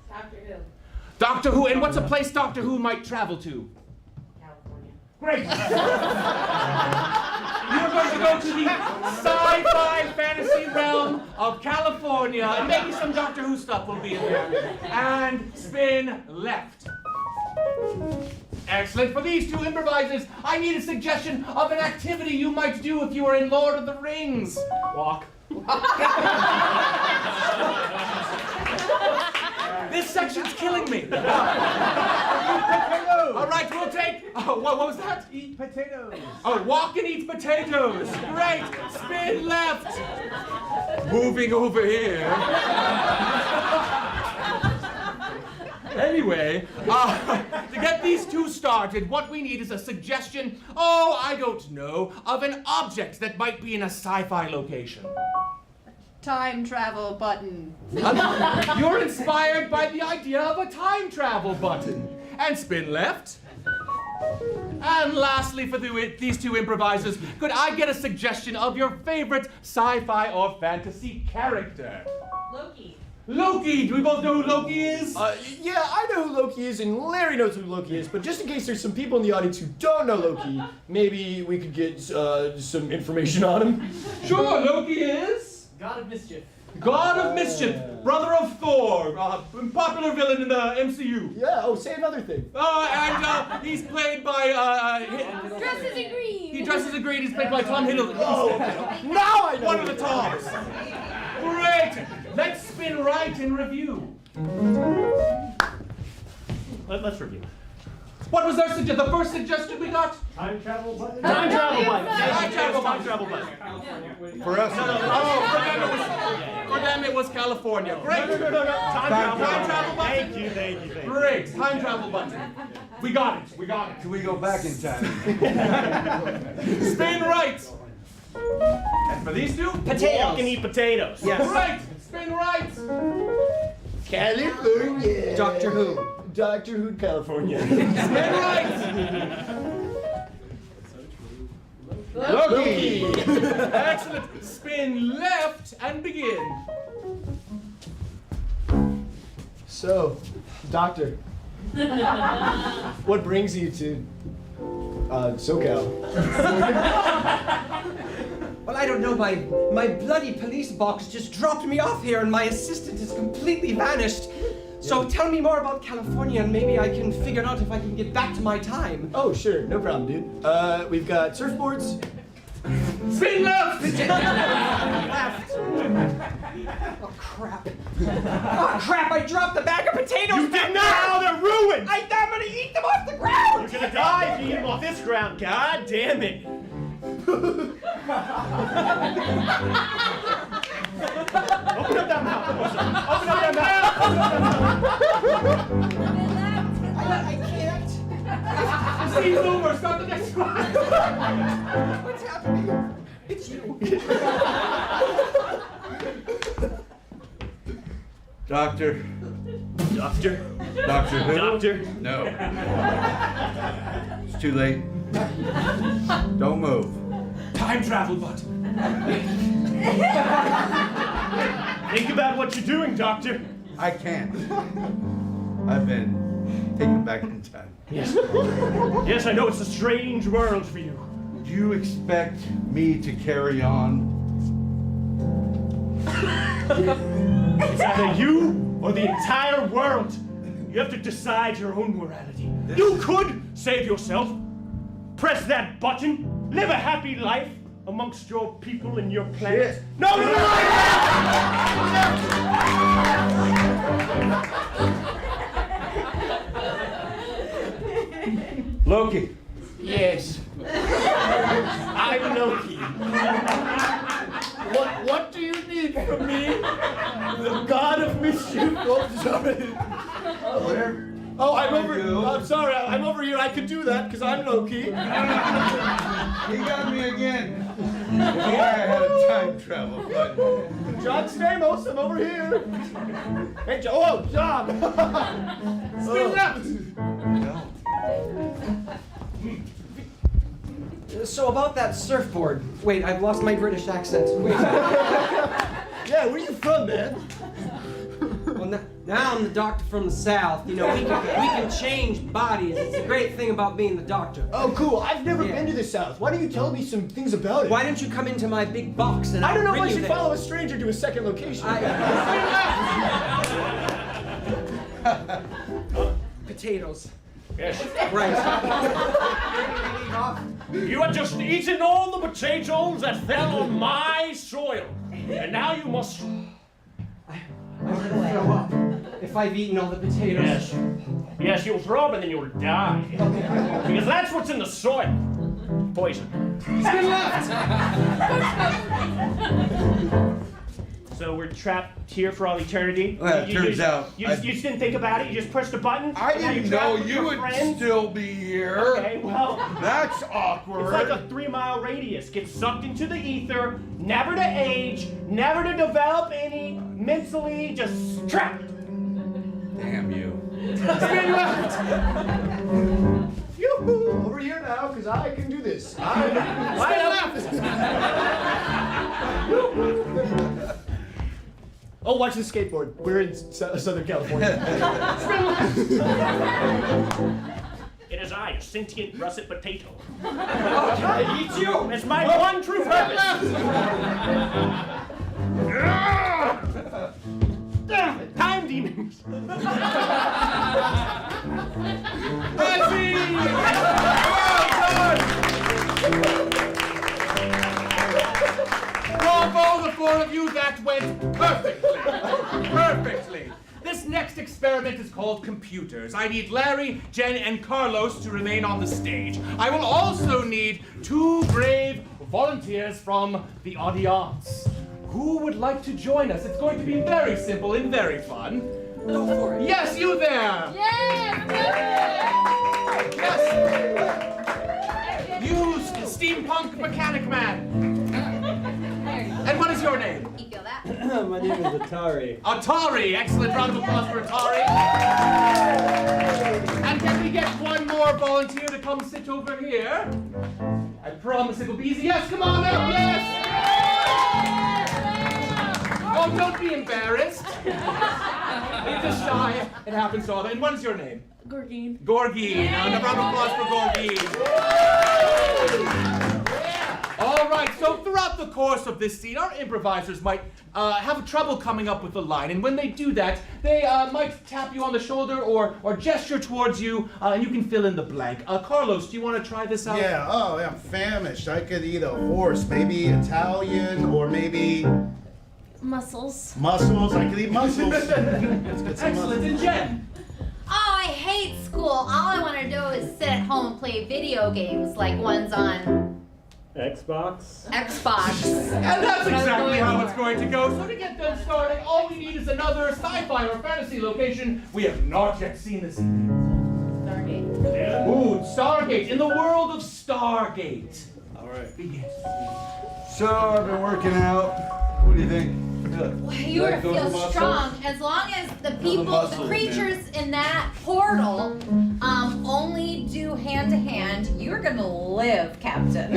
Doctor Who. Doctor Who, and what's a place Doctor Who might travel to? California. Great. You're going to go to the sci-fi fantasy realm of California, and maybe some Doctor Who stuff will be in there. And spin left. Excellent. For these two improvisers, I need a suggestion of an activity you might do if you were in Lord of the Rings. Walk. This section's killing me. All right, we'll take. What was that? Eat potatoes. Oh, walk and eat potatoes. Great. Spin left. Moving over here. Anyway, to get these two started, what we need is a suggestion, I don't know, of an object that might be in a sci-fi location. Time travel button. You're inspired by the idea of a time travel button. And spin left. And lastly, for these two improvisers, could I get a suggestion of your favorite sci-fi or fantasy character? Loki. Loki! Do we both know who Loki is? Yeah, I know who Loki is, and Larry knows who Loki is, but just in case there's some people in the audience who don't know Loki, maybe we could get some information on him. Sure, Loki is... God of mischief. God of Mischief, brother of Thor, popular villain in the MCU. Yeah, say another thing. And he's played by, Dresses in green. he dresses in green, he's played by Tom Hiddleston. Now I know. One of the Toms. Great. Let's spin right in review. Let's review. What was our suggestion? The first suggestion we got? Time travel button. Time travel button. Time travel button. Time travel button. For us, For them it was California. Great. No. Time travel button. Thank you. Great. Time travel button. We got it. can we go back in time? Spin right. And for these two? Walk and eat potatoes. Right. Spin right. California. Doctor Who. Doctor Who, California. Spin right. Loki! Excellent. Spin left and begin. So, Doctor, what brings you to SoCal? Well, I don't know. My bloody police box just dropped me off here, and my assistant has completely vanished. So tell me more about California, and maybe I can figure out if I can get back to my time. Oh, sure, no problem, dude. We've got surfboards. Spin left! Left. Oh, crap. Oh, crap, I dropped the bag of potatoes. You did not! They're ruined! I'm gonna eat them off the ground! You're gonna die if you eat them off this ground. God damn it. Open up that mouth! Open up that mouth! I can't. Scene's over! Start the next one! What's happening? It's you. Doctor. Doctor? Doctor who? Doctor? No. It's too late. Don't move. Time travel button. Think about what you're doing, Doctor. I can't. I've been taken back in time. Yes. Yes, I know it's a strange world for you. Do you expect me to carry on? It's either you or the entire world. You have to decide your own morality. You could save yourself. Press that button. Live a happy life amongst your people and your planet. Shit. No! Loki. Yes. I'm Loki. What do you need from me? The god of mischief. Oh, sorry. Oh, I'm over. I'm sorry. I'm over here. I could do that because I'm Loki. He got me again. Yeah, I had a time travel button. John Stamos, I'm over here. Hey, John. Oh, John. Spin left! So about that surfboard. Wait, I've lost my British accent. Wait. Yeah, where you from, man? Well, now I'm the doctor from the South. You know, we can change bodies. It's a great thing about being the doctor. Oh, cool. I've never been to the South. Why don't you tell me some things about it? Why don't you come into my big box and I don't know if I'll I bring should you follow a stranger to a second location. Potatoes. Yes. Right. You had just eaten all the potatoes that fell on my soil. And now you must... I'm gonna throw up if I've eaten all the potatoes. Yes. Yes, you'll throw up and then you'll die. Because that's what's in the soil. Poison. Spin left! So we're trapped here for all eternity? Well, it turns out You just didn't think about it? You just pushed a button? I didn't know you would friends? still be here. Okay, well... That's awkward. It's like a 3-mile radius. Get sucked into the ether, never to age, never to develop any, mentally just trapped. Damn you. Spin left! Yoo-hoo! Over here now, because I can do this. Spin left! Oh, watch the skateboard. We're in Southern California. It is I, a sentient russet potato. I eat you! It's my one true purpose! Time demons! Bravo, the four of you, that went perfectly. Perfectly. This next experiment is called computers. I need Larry, Jen, and Carlos to remain on the stage. I will also need 2 brave volunteers from the audience. Who would like to join us? It's going to be very simple and very fun. Go for it. Yes, you there! Yay! Yes! You, steampunk mechanic man. And what is your name? You feel that? My name is Atari. Atari! Excellent round of applause for Atari. And can we get one more volunteer to come sit over here? I promise it'll be easy. Yes, come on out. Yes. Oh, don't be embarrassed. You're just shy. It happens to all. And what is your name? Gorgine. Gorgine. Now, a round of applause for Gorgine. All right, so throughout the course of this scene, our improvisers might have trouble coming up with a line, and when they do that, they might tap you on the shoulder or gesture towards you, and you can fill in the blank. Carlos, do you want to try this out? Yeah, I'm famished. I could eat a horse, maybe Italian, or maybe... Muscles. Mussels, I could eat mussels. Let's get some Excellent, and Jen? Oh, I hate school. All I want to do is sit at home and play video games like ones on Xbox. Xbox. And that's exactly how it's going to go. So to get them started, all we need is another sci-fi or fantasy location we have not yet seen this evening. Stargate. Ooh, Stargate, in the world of Stargate. All right. Begin. So I've been working out. What do you think? Well, you are feel strong as long as the people, the creatures in that portal, only do hand to hand. You're gonna live, Captain.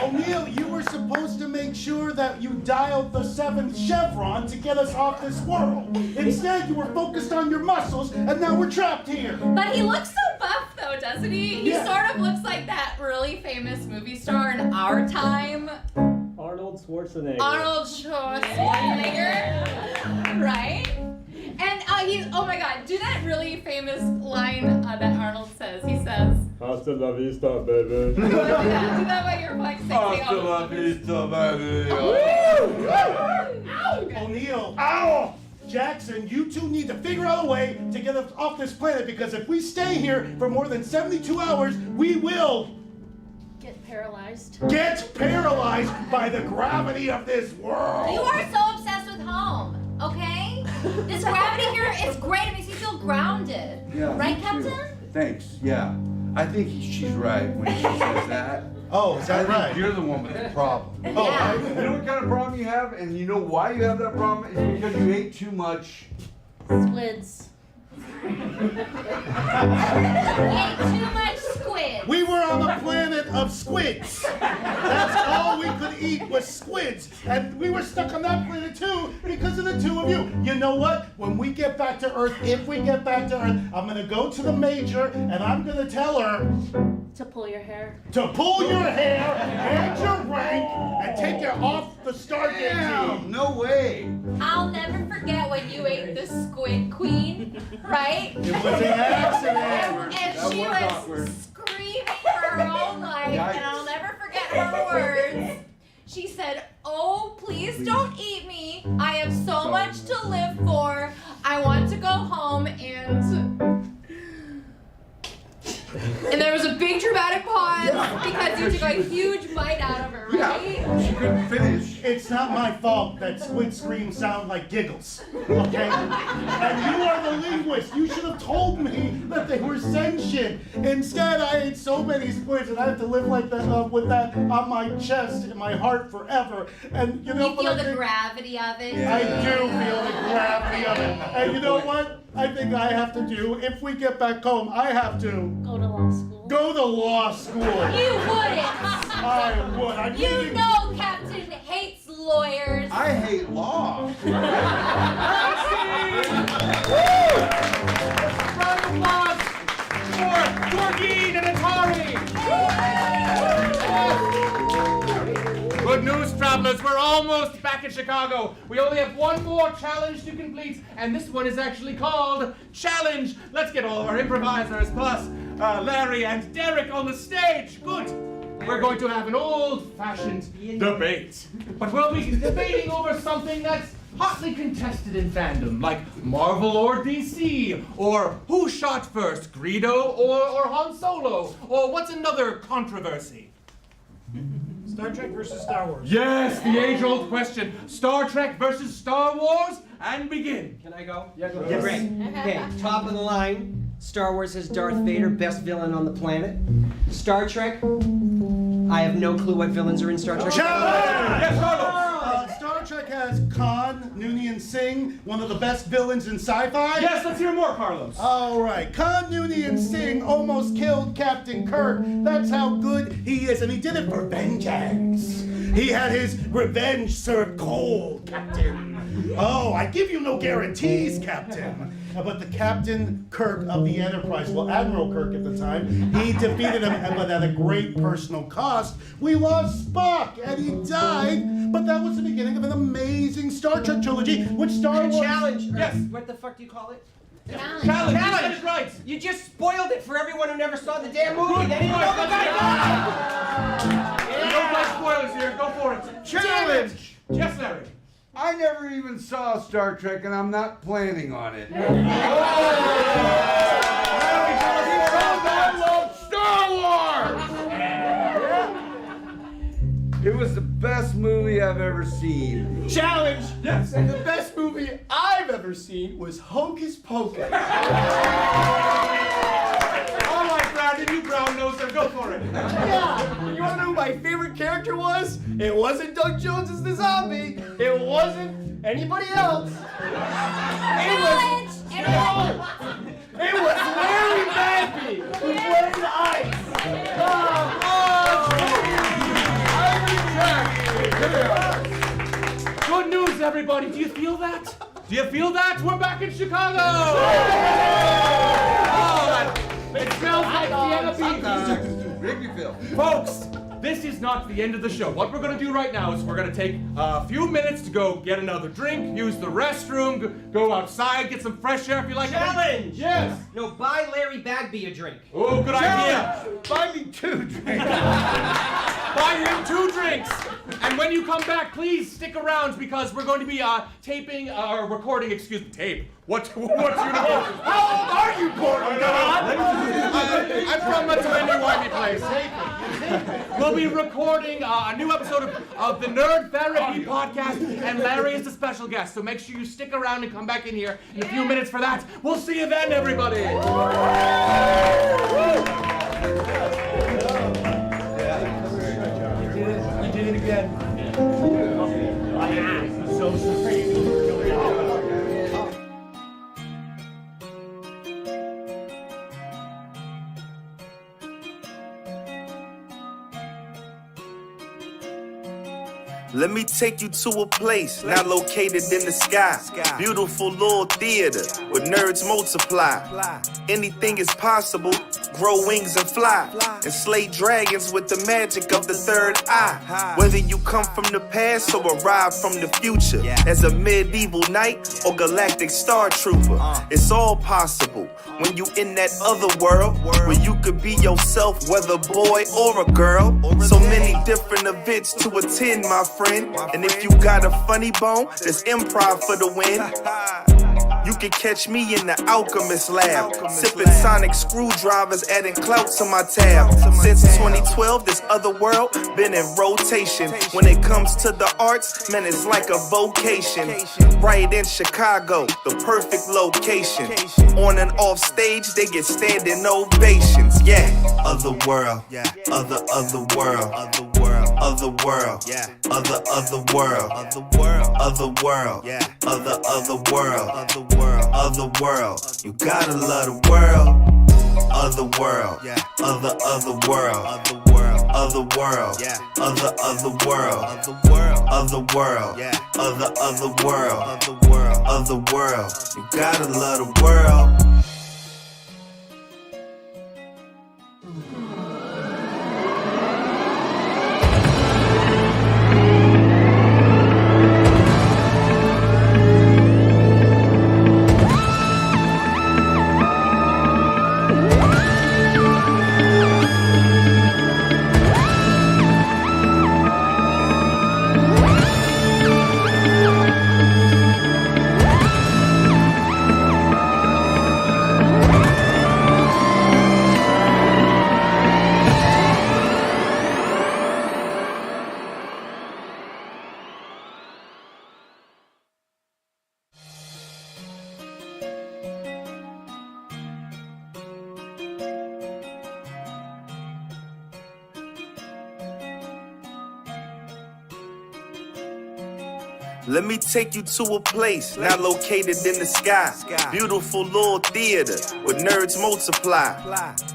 O'Neill, you were supposed to make sure that you dialed the 7th chevron to get us off this world. Instead, you were focused on your muscles, and now we're trapped here. But he looks so buff, though, doesn't he? He Yeah. sort of looks like that really famous movie star in our time. Arnold Schwarzenegger. Arnold Schwarzenegger, right? And oh my God, do that really famous line that Arnold says. He says, Hasta la vista, baby. do that while you're like sexy. Hasta la vista, baby. O'Neill. Ow! Jackson, you two need to figure out a way to get us off this planet, because if we stay here for more than 72 hours, we will Get paralyzed by the gravity of this world. You are so obsessed with home, okay? This gravity here is great. It makes you feel grounded. Yeah, right, me Captain? too. Thanks. Yeah. I think she's right when she says that. Oh, is that I right? think you're the one with the problem. Oh, Yeah. You know what kind of problem you have, and you know why you have that problem? It's because you ate too much. Squids. You ate too much squid. We were on a planet of squids. That's all we could eat was squids. And we were stuck on that planet too because of the two of you. You know what? When we get back to Earth, if we get back to Earth, I'm going to go to the Major and I'm going to tell her To pull your hair. to pull your hair and your rank and take you off the Stargate team. No way. I'll never forget when you ate the Squid Queen, right? It was an accident. And she was screaming for her own life, and I'll never forget her words. She said, "Oh, please don't eat me. I have so much to live for. I want to go home and there was a big dramatic pause because you took a huge bite out of her, right? Yeah, she couldn't finish. It's not my fault that squid screams sound like giggles, okay? And you are the linguist. You should have told me that they were sentient. Instead, I ate so many squids, and I have to live like that with that on my chest and my heart forever. And you know You what feel I the think? gravity of it. I do feel the gravity of it. And you know what? I think I have to do, if we get back home, I have to Go to law school. go to law school. You wouldn't. I would. I'm You thinking- know Captain hates lawyers. I hate law. Round of applause for Gorgine and Atari. Good news, travelers. We're almost back in Chicago. We only have one more challenge to complete, and this one is actually called Challenge. Let's get all of our improvisers, plus Larry and Derek on the stage. Good. We're going to have an old-fashioned debate. But we'll be debating over something that's hotly contested in fandom, like Marvel or DC, or who shot first, Greedo or Han Solo, or what's another controversy? Star Trek versus Star Wars. Yes, the age-old question. Star Trek versus Star Wars, and begin. Can I go? Yeah, go Yes. Great. Okay, top of the line. Star Wars has Darth Vader, best villain on the planet. Star Trek, I have no clue what villains are in Star Trek. Challenge! Yes, Carlos. Star Trek has as Khan Noonien Singh, one of the best villains in sci-fi? Yes, let's hear more, Carlos. All right. Khan Noonien Singh almost killed Captain Kirk. That's how good he is, and he did it for vengeance. He had his revenge served cold, Captain. Oh, I give you no guarantees, Captain. But the Captain Kirk of the Enterprise, well, Admiral Kirk at the time, he defeated him, but at a great personal cost. We lost Spock, and he died, but that was the beginning of an amazing Star Trek trilogy, which Star Wars... Challenge. Yes. What the fuck do you call it? Challenge. Challenge. You said it right. You just spoiled it for everyone who never saw the damn movie. They didn't know the guy We don't like spoilers here. Go for it. Challenge! Yes, Larry. I never even saw Star Trek, and I'm not planning on it. I love Star Wars! It was the best movie I've ever seen. Challenge! Yes. And the best movie I've ever seen was Hocus Pocus. All right, Brandon, you brown noser, go for it. Yeah! You wanna know who my favorite character was? It wasn't Doug Jones as the zombie. It wasn't anybody else. Challenge! It was Larry Bagby who played Ice. Good news, everybody. Do you feel that? Do you feel that? We're back in Chicago! Oh, it smells like Vienna beef. Folks, this is not the end of the show. What we're going to do right now is we're going to take a few minutes to go get another drink, use the restroom, go outside, get some fresh air if you like. Challenge! Yes! No, buy Larry Bagby a drink. Oh, good idea. Buy me 2 drinks. Buy him 2 drinks. And when you come back, please stick around because we're going to be recording, tape. What's your name? How old are you, Portal-Prov? I'm from a timey-wimey place. We'll be recording a new episode of the Nerd Therapy podcast, and Larry is the special guest. So make sure you stick around and come back in here in a few minutes for that. We'll see you then, everybody. You did it again. So sorry. Let me take you to a place not located in the sky. Beautiful little theater where nerds multiply. Anything is possible, grow wings and fly. And slay dragons with the magic of the third eye. Whether you come from the past or arrive from the future. As a medieval knight or galactic star trooper. It's all possible when you in that other world. Where you could be yourself, whether boy or a girl. So many different events to attend, my friend. And if you got a funny bone, there's improv for the win. You can catch me in the Alchemist Lab, sipping sonic screwdrivers, adding clout to my tab. Since 2012, this Otherworld been in rotation. When it comes to the arts, man, it's like a vocation. Right in Chicago, the perfect location. On and off stage, they get standing ovations. Yeah, Otherworld, other world, other world, other world, other world, other world, other world, other world, other world. You gotta love the world. Other world, other world, other world, other world, other world, other world, other world, other world, other world. You gotta love the world. Let me take you to a place not located in the sky. Beautiful little theater where nerds multiply.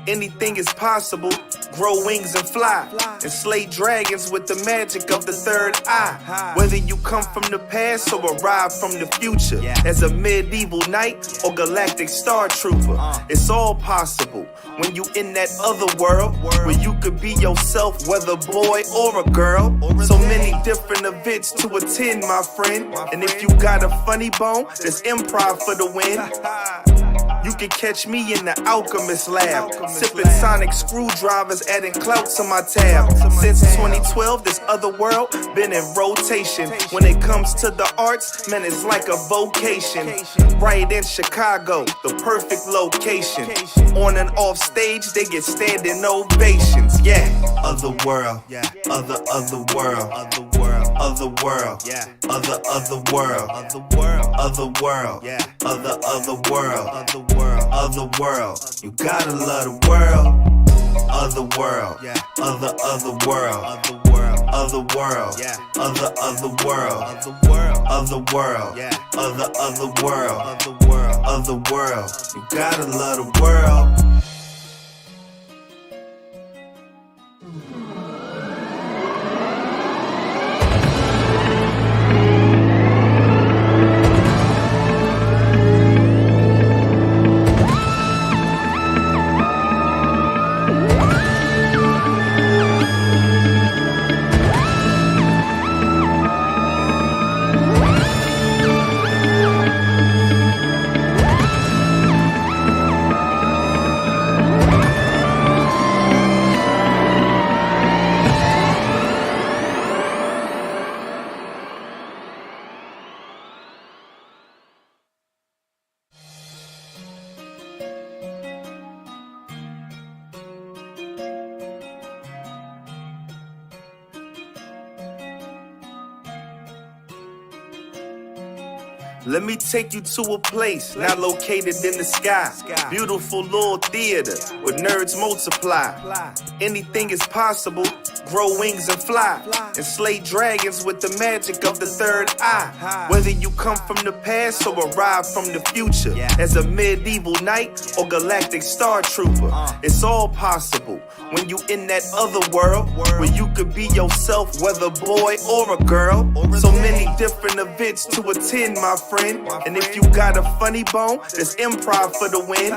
Anything is possible, grow wings and fly. And slay dragons with the magic of the third eye. Whether you come from the past or arrive from the future, as a medieval knight or galactic star trooper, it's all possible when you in that other world where you could be yourself, whether boy or a girl. So many different events to attend, my friend. And if you got a funny bone, there's improv for the win. You can catch me in the alchemist lab, sipping sonic screwdrivers, adding clout to my tab. Since 2012, this Otherworld been in rotation. When it comes to the arts, man, it's like a vocation. Right in Chicago, the perfect location. On and off stage, they get standing ovations. Yeah, Otherworld, other world, other world, other world, other world, other world. Other world, you gotta love the world. Other world, other world, other world, other world, other world, other world, other world. You gotta love the world. Let me take you to a place not located in the sky. Beautiful little theater where nerds multiply. Anything is possible, grow wings and fly. And slay dragons with the magic of the third eye. Whether you come from the past or arrive from the future, as a medieval knight or galactic star trooper, it's all possible when you in that other world where you could be yourself, whether boy or a girl. So many different events to attend, my friend. And if you got a funny bone, there's improv for the win.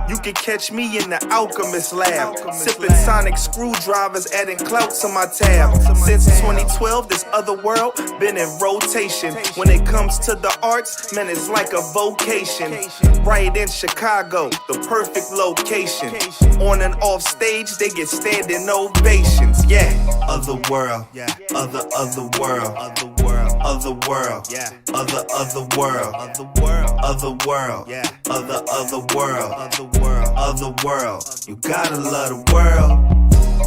You can catch me in the alchemist lab, sipping sonic screwdrivers, adding clout to my tab. Since 2012, this Otherworld been in rotation. When it comes to the arts, man, it's like a vocation. Right in Chicago, the perfect location. On and off stage, they get standing ovations. Yeah, Otherworld, other world, other world, other world, other world, other world, other world. Other world, you gotta love the world.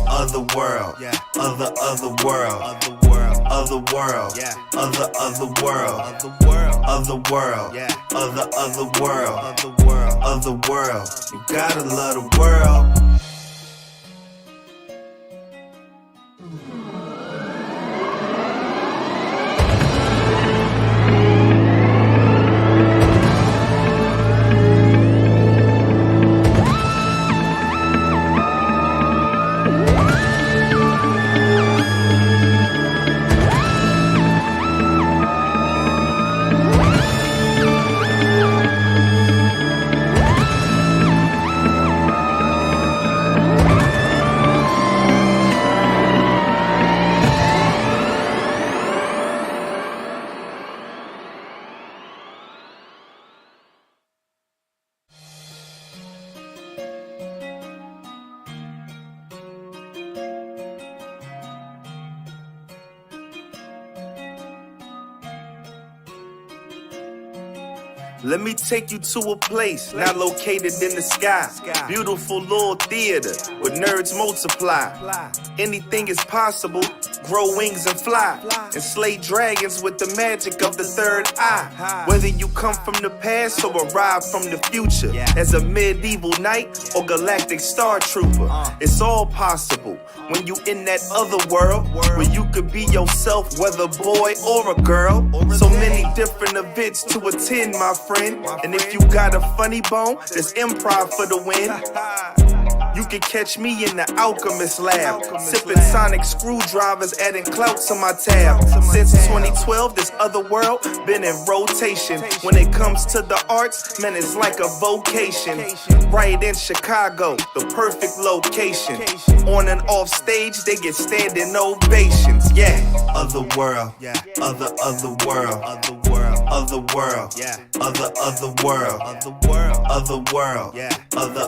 Other world, other world, other world, other world, other world, other world, other world. You gotta love the world. Let me take you to a place not located in the sky. Beautiful little theater where nerds multiply. Anything is possible, grow wings and fly. And slay dragons with the magic of the third eye. Whether you come from the past or arrive from the future, as a medieval knight or galactic star trooper, it's all possible when you in that other world where you could be yourself, whether boy or a girl. So many different events to attend, my friend. And if you got a funny bone, there's improv for the win. You can catch me in the alchemist lab, sipping sonic screwdrivers, adding clout to my tab. Since 2012, this other world been in rotation. When it comes to the arts, man, it's like a vocation. Right in Chicago, the perfect location. On and off stage, they get standing ovations. Yeah, other world, other world, other world, other world, other world, other world, other world,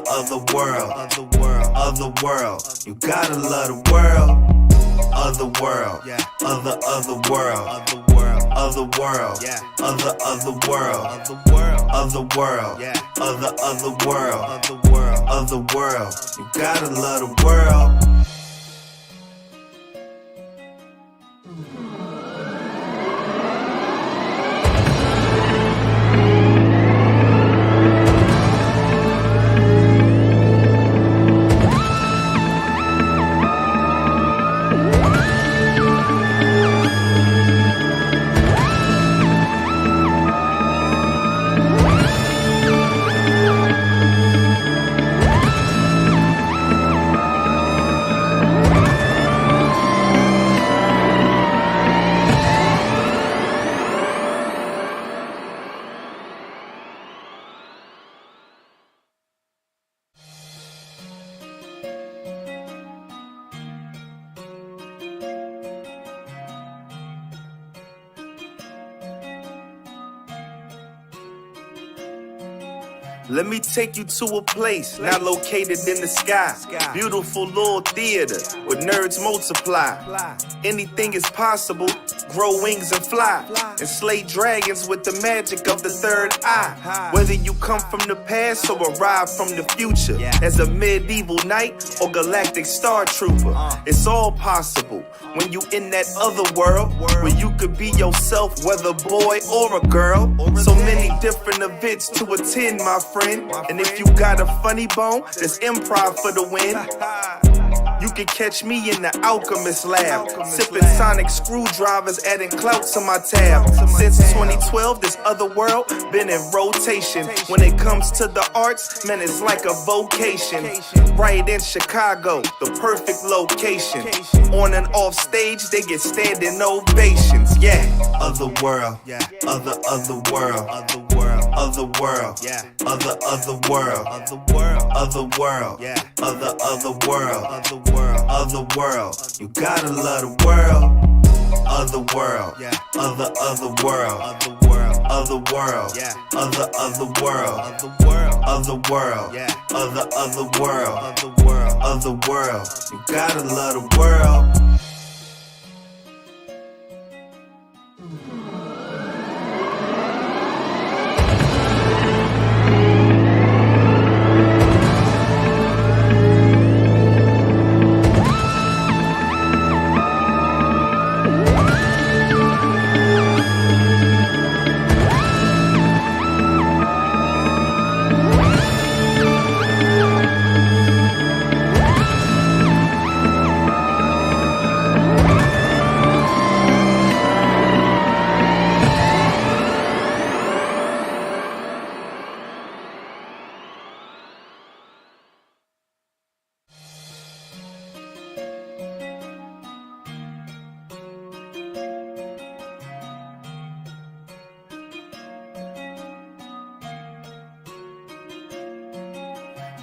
other world. Other world, you gotta love the world. Other world, other world, other world, other world, other world, other world, other world, other world. You gotta love the world. Let me take you to a place not located in the sky. Beautiful little theater where nerds multiply. Anything is possible, grow wings and fly. And slay dragons with the magic of the third eye. Whether you come from the past or arrive from the future, as a medieval knight or galactic star trooper, it's all possible when you in that other world where you could be yourself, whether boy or a girl. So many different events to attend, my friend. And if you got a funny bone, there's improv for the win. You can catch me in the alchemist lab, sipping sonic screwdrivers, adding clout to my tab. Since 2012, this other world been in rotation. When it comes to the arts, man, it's like a vocation. Right in Chicago, the perfect location. On and off stage, they get standing ovations. Yeah, other world, other world, other world, other world, other world, other world, other world, other world, other world. You gotta love the world. Other world, other world, other world, other world, other world, other world, other world, other world, other world. You gotta love the world.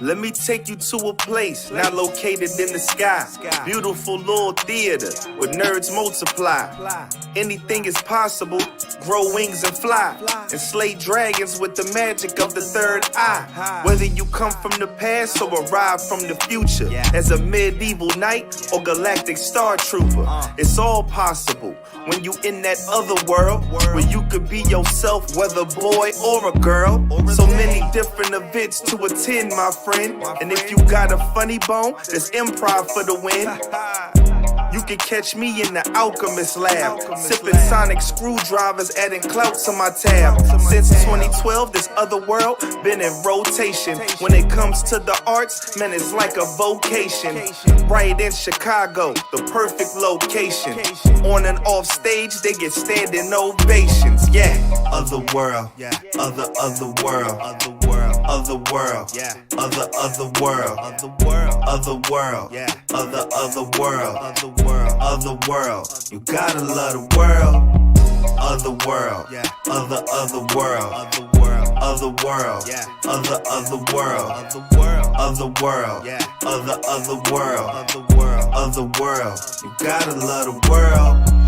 Let me take you to a place not located in the sky. Beautiful little theater where nerds multiply. Anything is possible, grow wings and fly, and slay dragons with the magic of the third eye. Whether you come from the past or arrive from the future, as a medieval knight or galactic star trooper, it's all possible when you in that other world where you could be yourself, whether boy or a girl. So many different events to attend, my friend, and if you got a funny bone, there's improv for the win. You can catch me in the alchemist lab, sipping sonic screwdrivers, adding clout to my tab. Since 2012, this Otherworld been in rotation. When it comes to the arts, man, it's like a vocation. Right in Chicago, the perfect location. On and off stage, they get standing ovations. Yeah, Otherworld, otherworld, otherworld, otherworld, otherworld, otherworld, otherworld. You gotta love the world. Otherworld, otherworld, otherworld, otherworld, otherworld, otherworld, otherworld. You gotta love the world.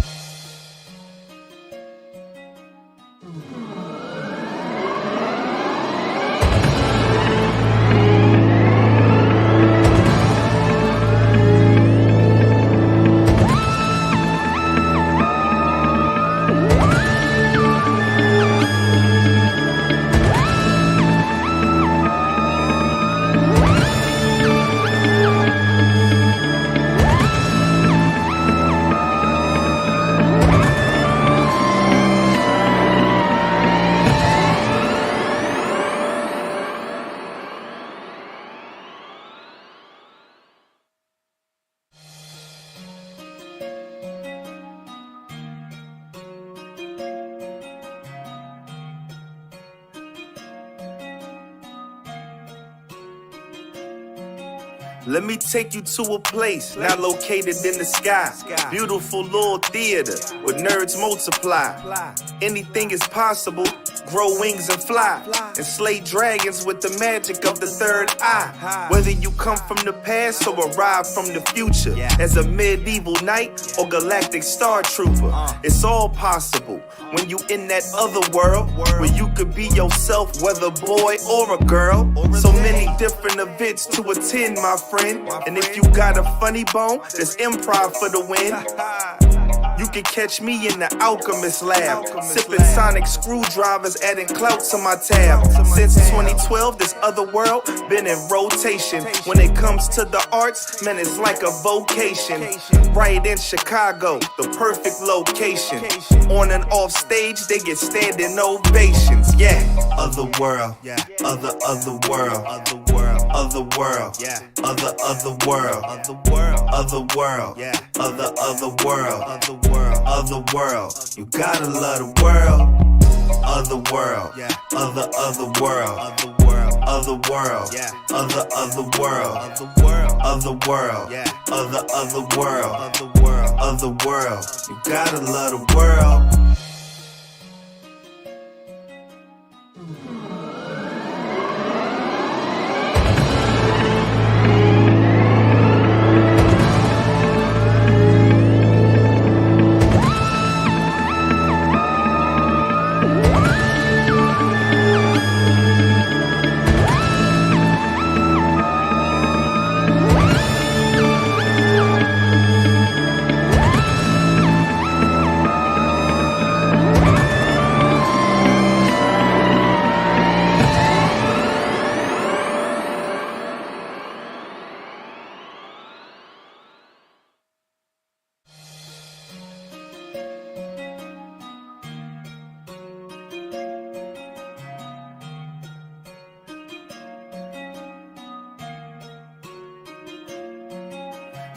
Let me take you to a place not located in the sky. Beautiful little theater where nerds multiply. Anything is possible, grow wings and fly, and slay dragons with the magic of the third eye. Whether you come from the past or arrive from the future, as a medieval knight or galactic star trooper, it's all possible when you in that other world where you could be yourself, whether boy or a girl. So many different events to attend, my friend, and if you got a funny bone, there's improv for the win. You can catch me in the alchemist lab, sipping sonic screwdrivers, adding clout to my tab. Since 2012, this Otherworld been in rotation. When it comes to the arts, man, it's like a vocation. Right in Chicago, the perfect location. On and off stage, they get standing ovations. Yeah, Otherworld, otherworld, otherworld, otherworld, otherworld, otherworld, otherworld. You gotta love the world. Otherworld, otherworld, otherworld, otherworld, otherworld, otherworld. You gotta love the world.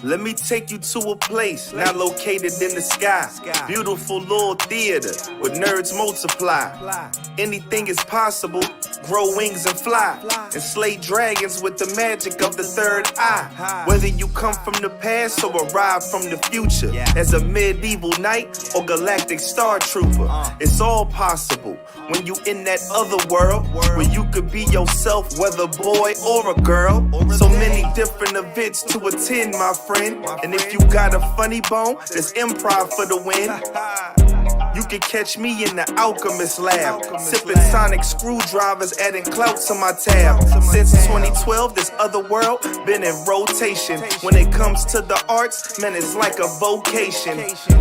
Let me take you to a place not located in the sky. Beautiful little theater where nerds multiply. Anything is possible, grow wings and fly, and slay dragons with the magic of the third eye. Whether you come from the past or arrive from the future, as a medieval knight or galactic star trooper, it's all possible when you in that other world where you could be yourself, whether boy or a girl. So many different events to attend, my friend, and if you got a funny bone, there's improv for the win. You can catch me in the alchemist lab, sipping sonic screwdrivers, adding clout to my tab. Since 2012, this Otherworld been in rotation. When it comes to the arts, man, it's like a vocation.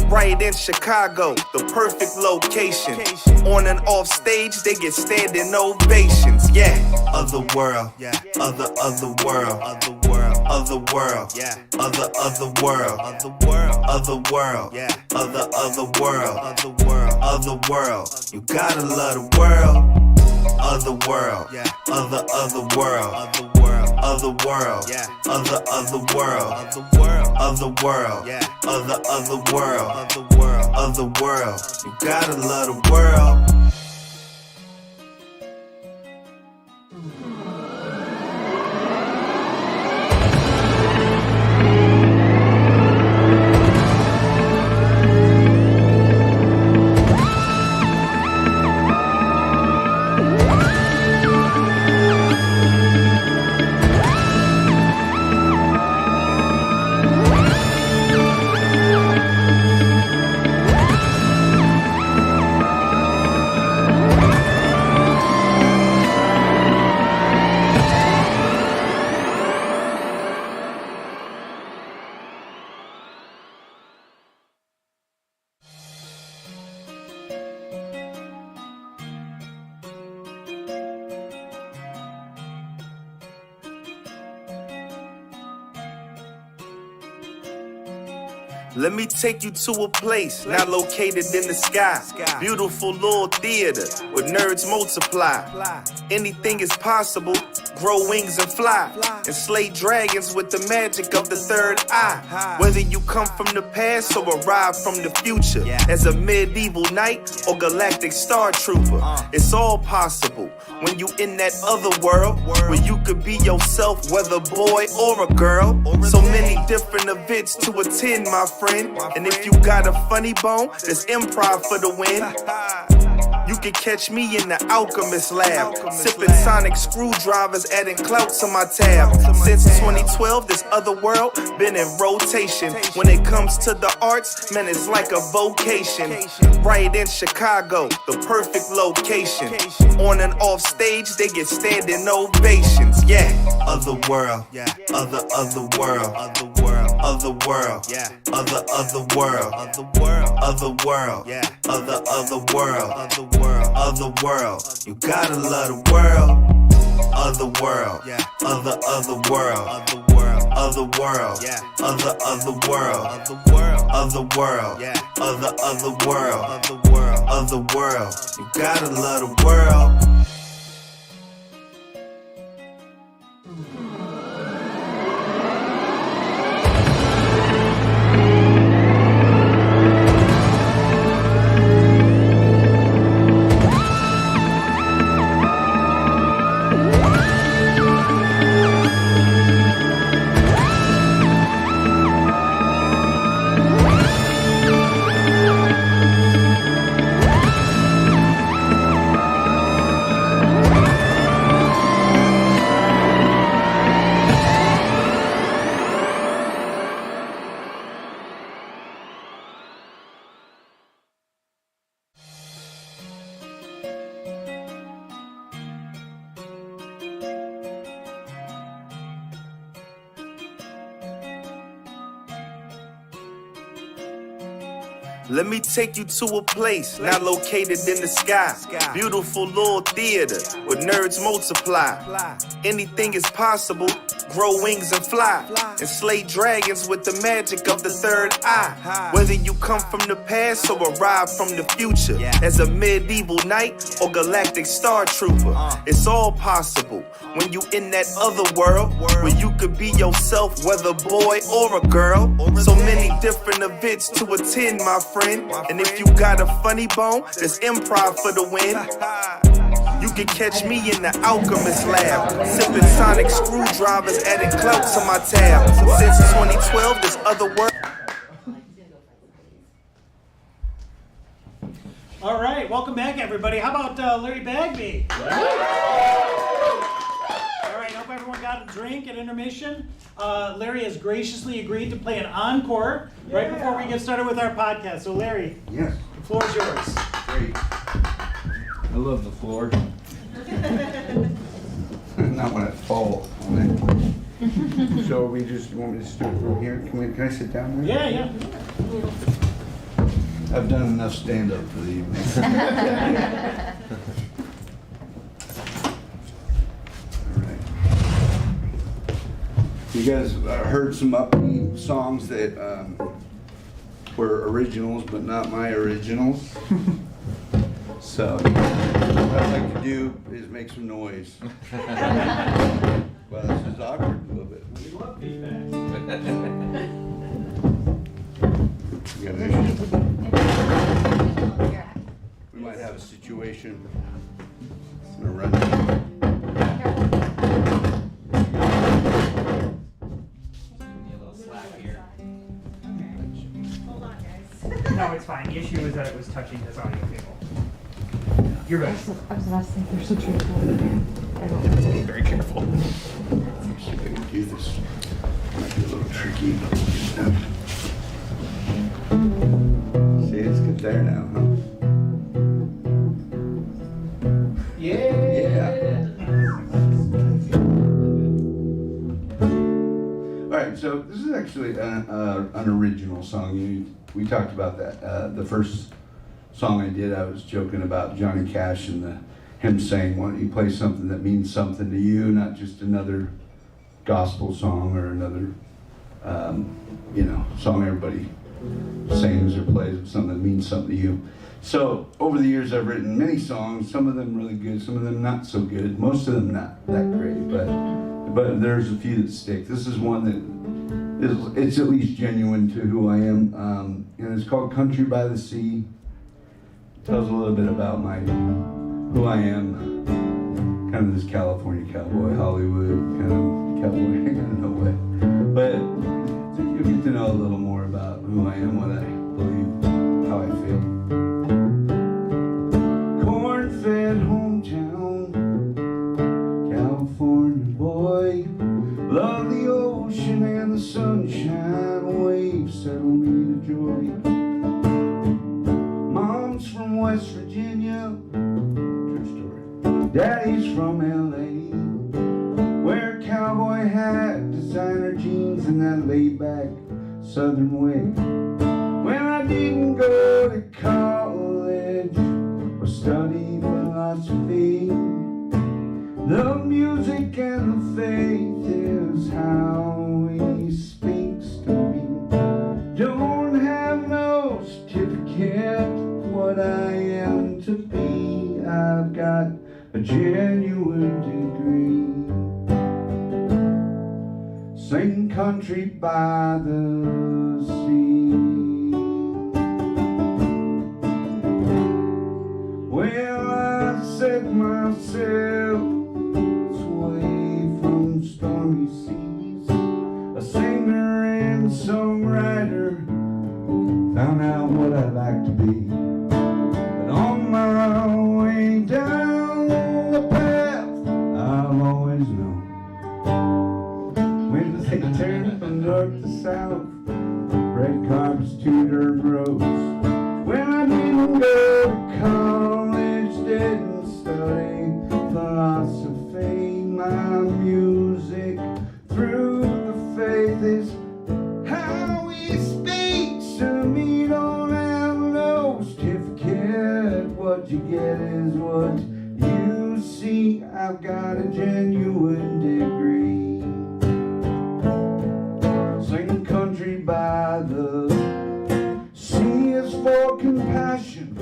Right in Chicago, the perfect location. On and off stage, they get standing ovations. Yeah, Otherworld, otherworld, otherworld, otherworld, otherworld, otherworld, otherworld. You gotta love the world. Otherworld, otherworld, otherworld, otherworld, otherworld. You gotta love the world. Let me take you to a place not located in the sky. Beautiful little theater where nerds multiply. Anything is possible, grow wings and fly. And slay dragons with the magic of the third eye. Whether you come from the past or arrive from the future, as a medieval knight or galactic star trooper, it's all possible when you in that other world where you could be yourself, whether boy or a girl. So many different events to attend, my friend. And if you got a funny bone, there's improv for the win. You can catch me in the alchemist lab, sipping sonic screwdrivers, adding clout to my tab. Since 2012, this Otherworld been in rotation. When it comes to the arts, man, it's like a vocation. Right in Chicago, the perfect location. On and off stage, they get standing ovations. Yeah, Otherworld, otherworld, otherworld, otherworld, otherworld, otherworld. You gotta love the world. Otherworld, otherworld, otherworld, otherworld, otherworld. You gotta love the world. Let me take you to a place not located in the sky. Beautiful little theater where nerds multiply. Anything is possible, grow wings and fly. And slay dragons with the magic of the third eye. Whether you come from the past or arrive from the future, as a medieval knight or galactic star trooper, it's all possible when you in that other world where you could be yourself, whether boy or a girl. So many different events to attend, my friend. And if you got a funny bone, there's improv for the win. You can catch me in the alchemist lab, sipping sonic screwdrivers, adding clout to my tab. Since 2012, this Otherworld. All right, welcome back, everybody. How about Larry Bagby? All right, hope everyone got a drink at intermission. Larry has graciously agreed to play an encore right before we get started with our podcast. So, Larry, yes, Floor is yours. Great. I love the floor. Not when it falls on it. So we just, you want me to just do it from here? Can I sit down there? Yeah. I've done enough stand-up for the evening. All right. You guys heard some upbeat songs that were originals, but not my originals. So what I'd like to do is make some noise. Well, this is awkward a little bit. We love feedback. We got an issue. We might have a situation. I'm gonna run. No, it's fine. The issue is that it was touching this audio cable. You're good. I was about to say, they're so careful. Be very careful. See if I can do this. Might be a little tricky. See, it's good there now, huh? Yeah. All right, so this is actually an original song. We talked about that. The first song I did, I was joking about Johnny Cash and him saying, why don't you play something that means something to you, not just another gospel song or another, song everybody sings or plays, but something that means something to you. So over the years, I've written many songs, some of them really good, some of them not so good, most of them not that great, but there's a few that stick. This is one that it's at least genuine to who I am, and it's called Country by the Sea. It tells a little bit about who I am, kind of this California cowboy, Hollywood kind of cowboy, I don't know what. But you'll get to know a little more about who I am, what I believe, how I feel. Corn-fed hometown, California boy, love the ocean and the sunshine, waves settle me to joy. Mom's from West Virginia, true story. Daddy's from LA, wear a cowboy hat, designer jeans, and that laid-back southern way. When I didn't go to college or study philosophy, the music and the faith is how he speaks to me. Don't have no certificate what I am to be. I've got a genuine degree. Sing country by the sea. Well, I set myself away from stormy seas, a singer and songwriter, found out what I'd like to be. But on my way down the path I've always known, when they turn from north to south, red carpets to dirt roads. When I didn't go to college, didn't study philosophy, my music through the faith is how he speaks to me. Don't have no certificate, what you get is what you see. I've got a genuine degree. Sing country by the sea is for compassion,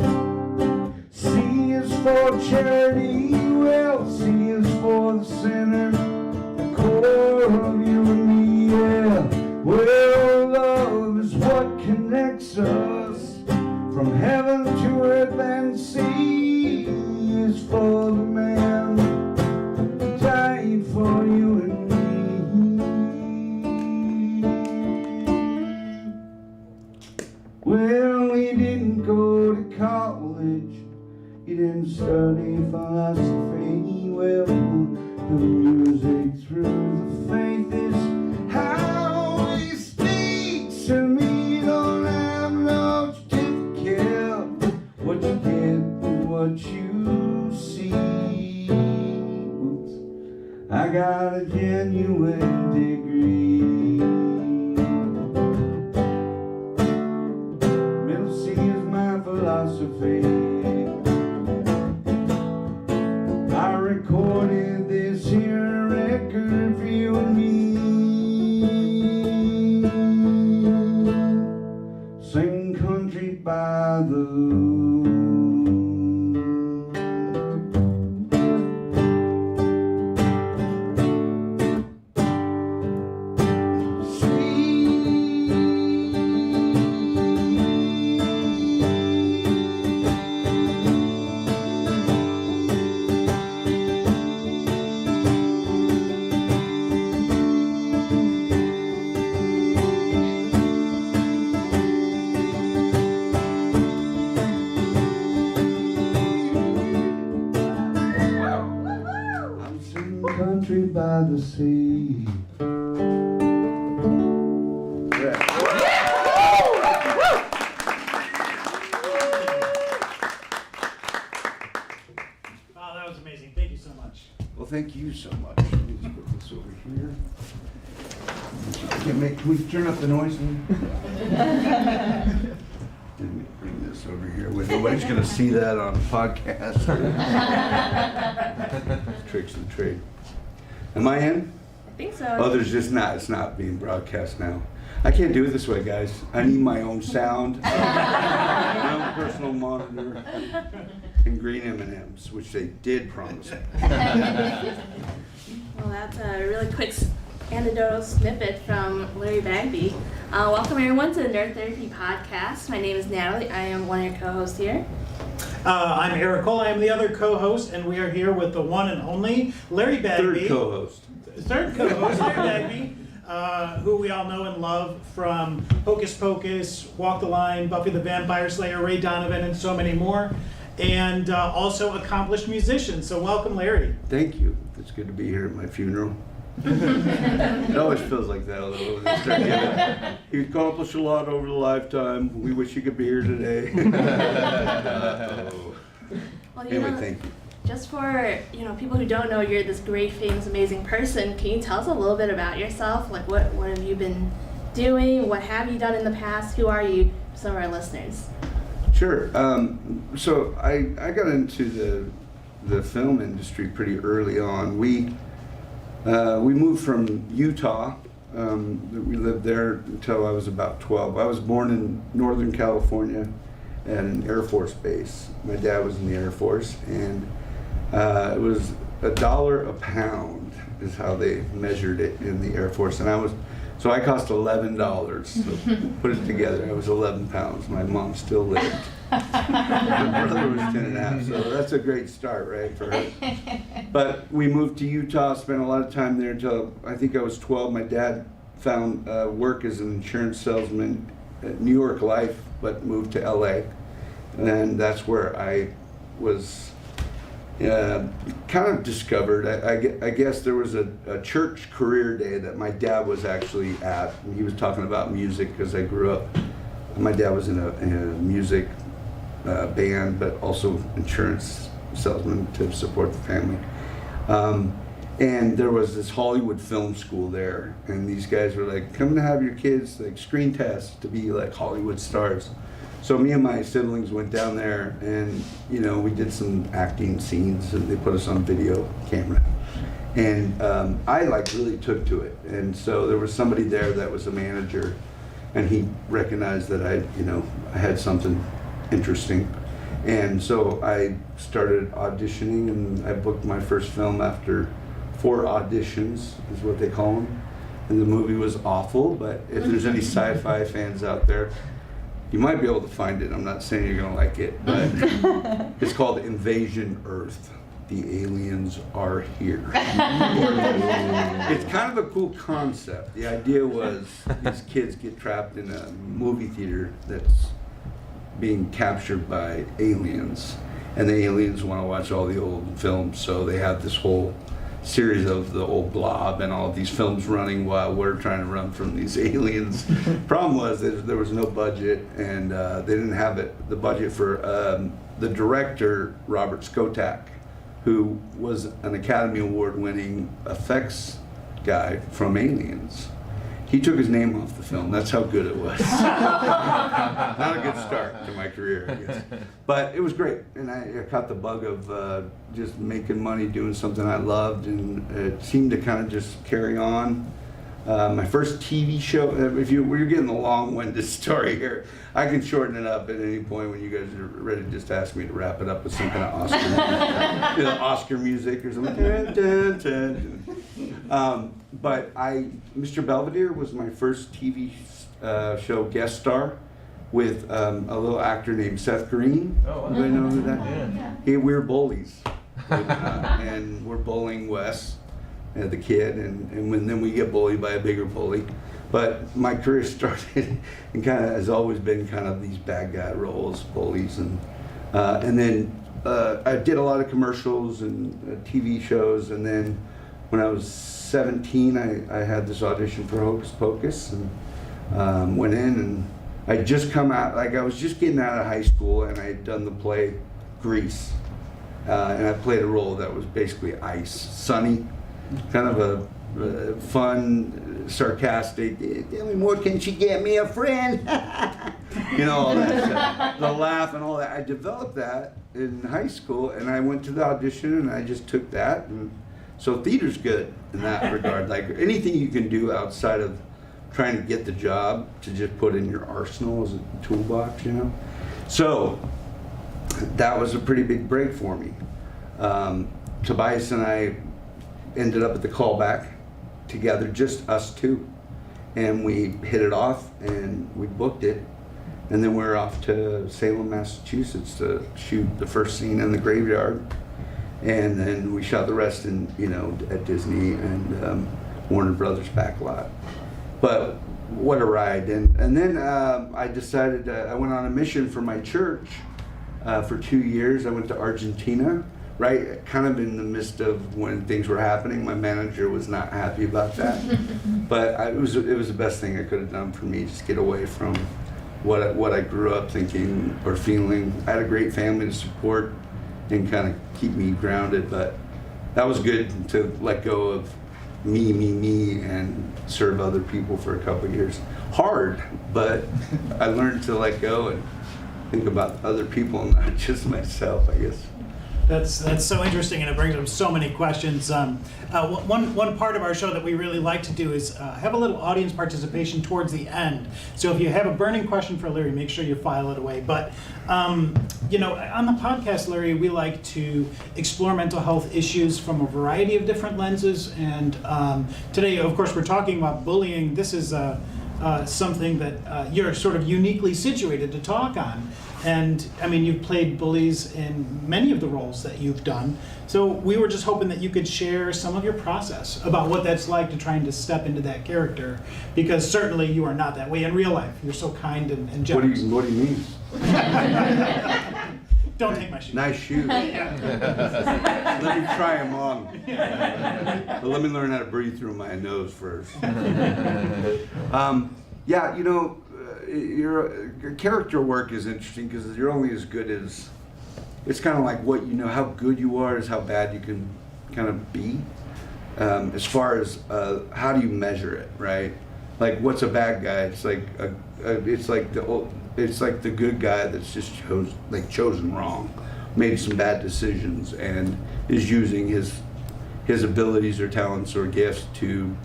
C is for charity, well, C is for the sinner, the core of you and me, yeah. Well, love is what connects us from heaven to earth, and C is for the man who died for you and me. Well, he didn't go to college, he didn't study philosophy, well, the music through the faith is how he speaks to me. Don't have no certificate, by the sea. Oh, that was amazing. Thank you so much. Well, thank you so much. Let me just put this over here. Can we turn up the noise? Let me bring this over here. Nobody's going to see that on the podcast. Tricks of the trade. Am I in? I think so. Oh, there's just not. It's not being broadcast now. I can't do it this way, guys. I need my own sound, my own personal monitor, and green M&Ms, which they did promise me. Well, that's a really quick anecdotal snippet from Larry Bagby. Welcome everyone to the Nerd Therapy Podcast. My name is Natalie. I am one of your co-hosts here. I'm Eric Cole. I am the other co-host, and we are here with the one and only Larry Bagby. Third co-host. Third co-host, Larry Bagby, who we all know and love from Hocus Pocus, Walk the Line, Buffy the Vampire Slayer, Ray Donovan, and so many more. And also accomplished musician. So welcome, Larry. Thank you. It's good to be here at my funeral. It always feels like that, although when they start giving, you accomplished a lot over the lifetime. We wish you could be here today. Well, Anyway, thank you. Just for people who don't know, you're this great, famous, amazing person. Can you tell us a little bit about yourself? Like, what have you been doing? What have you done in the past? Who are you? For some of our listeners. Sure. So I got into the film industry pretty early on. We moved from Utah. We lived there until I was about 12. I was born in Northern California at an Air Force base. My dad was in the Air Force, and it was $1 a pound is how they measured it in the Air Force. And so I cost $11. So put it together, I was 11 pounds. My mom still lived. My brother was 10 and a half, so that's a great start, right, for her. But we moved to Utah, spent a lot of time there until I think I was 12. My dad found work as an insurance salesman at New York Life, but moved to LA. And that's where I was kind of discovered. I guess there was a church career day that my dad was actually at. And he was talking about music because I grew up. My dad was in a music band, but also insurance salesman to support the family. And there was this Hollywood film school there, and these guys were like, come to have your kids like screen test to be like Hollywood stars. So me and my siblings went down there, and we did some acting scenes, and they put us on video camera. And I really took to it. And so there was somebody there that was a manager, and he recognized that I had something interesting. And so I started auditioning, and I booked my first film after 4 auditions, is what they call them. And the movie was awful, but if there's any sci-fi fans out there, you might be able to find it. I'm not saying you're gonna like it, but it's called Invasion Earth. The aliens are here. It's kind of a cool concept. The idea was these kids get trapped in a movie theater that's being captured by aliens, and the aliens want to watch all the old films, so they have this whole series of the old Blob and all of these films running while we're trying to run from these aliens. Problem was that there was no budget, and they didn't have the budget for the director, Robert Skotak, who was an Academy Award winning effects guy from Aliens. He took his name off the film. That's how good it was. Not a good start to my career, I guess. But it was great, and I caught the bug of just making money doing something I loved, and it seemed to kind of just carry on. My first TV show, we're getting the long-winded story here, I can shorten it up at any point when you guys are ready to just ask me to wrap it up with some kind of Oscar, Oscar music or something. But Mr. Belvedere was my first TV show guest star with a little actor named Seth Green. Oh, wow. Anybody know who that is? Yeah. Hey, we're bullies. And we're bullying Wes, the kid, and then we get bullied by a bigger bully. But my career started and kind of has always been kind of these bad guy roles, bullies, and then I did a lot of commercials and TV shows, and then when I was 17, I had this audition for Hocus Pocus, and went in, and I'd just come out, like I was just getting out of high school, and I had done the play Grease, and I played a role that was basically ice, sunny, kind of a fun, sarcastic, tell me more, can she get me a friend? You know, all that stuff. The laugh and all that. I developed that in high school, and I went to the audition, and I just took that, and so theater's good in that regard. Like anything you can do outside of trying to get the job, to just put in your arsenal as a toolbox, you know? So that was a pretty big break for me. Tobias and I ended up at the callback together, just us two. And we hit it off, and we booked it. And then we're off to Salem, Massachusetts to shoot the first scene in the graveyard. And then we shot the rest in, you know, at Disney and Warner Brothers backlot. But what a ride. And then I decided, I went on a mission for my church for 2 years. I went to Argentina, right, kind of in the midst of when things were happening. My manager was not happy about that. But it was the best thing I could have done for me, just get away from what I grew up thinking or feeling. I had a great family to support and kind of keep me grounded, but that was good to let go of me, and serve other people for a couple of years. Hard, but I learned to let go and think about other people and not just myself, I guess. That's so interesting, and it brings up so many questions. One part of our show that we really like to do is have a little audience participation towards the end. So if you have a burning question for Larry, make sure you file it away. But you know, on the podcast, Larry, we like to explore mental health issues from a variety of different lenses. And today, of course, we're talking about bullying. This is something that you're sort of uniquely situated to talk on. And I mean, you've played bullies in many of the roles that you've done. So we were just hoping that you could share some of your process about what that's like to trying to step into that character, because certainly you are not that way in real life. You're so kind and generous. What do you mean? Don't take my shoes. Nice shoes. Let me try them on. But let me learn how to breathe through my nose first. Yeah, you know, your character work is interesting because you're only as good as, it's kind of like what you know, how good you are is how bad you can kind of be. As far as how do you measure it, right? Like what's a bad guy? It's like it's like the good guy that's just chosen wrong, made some bad decisions, and is using his abilities or talents or gifts to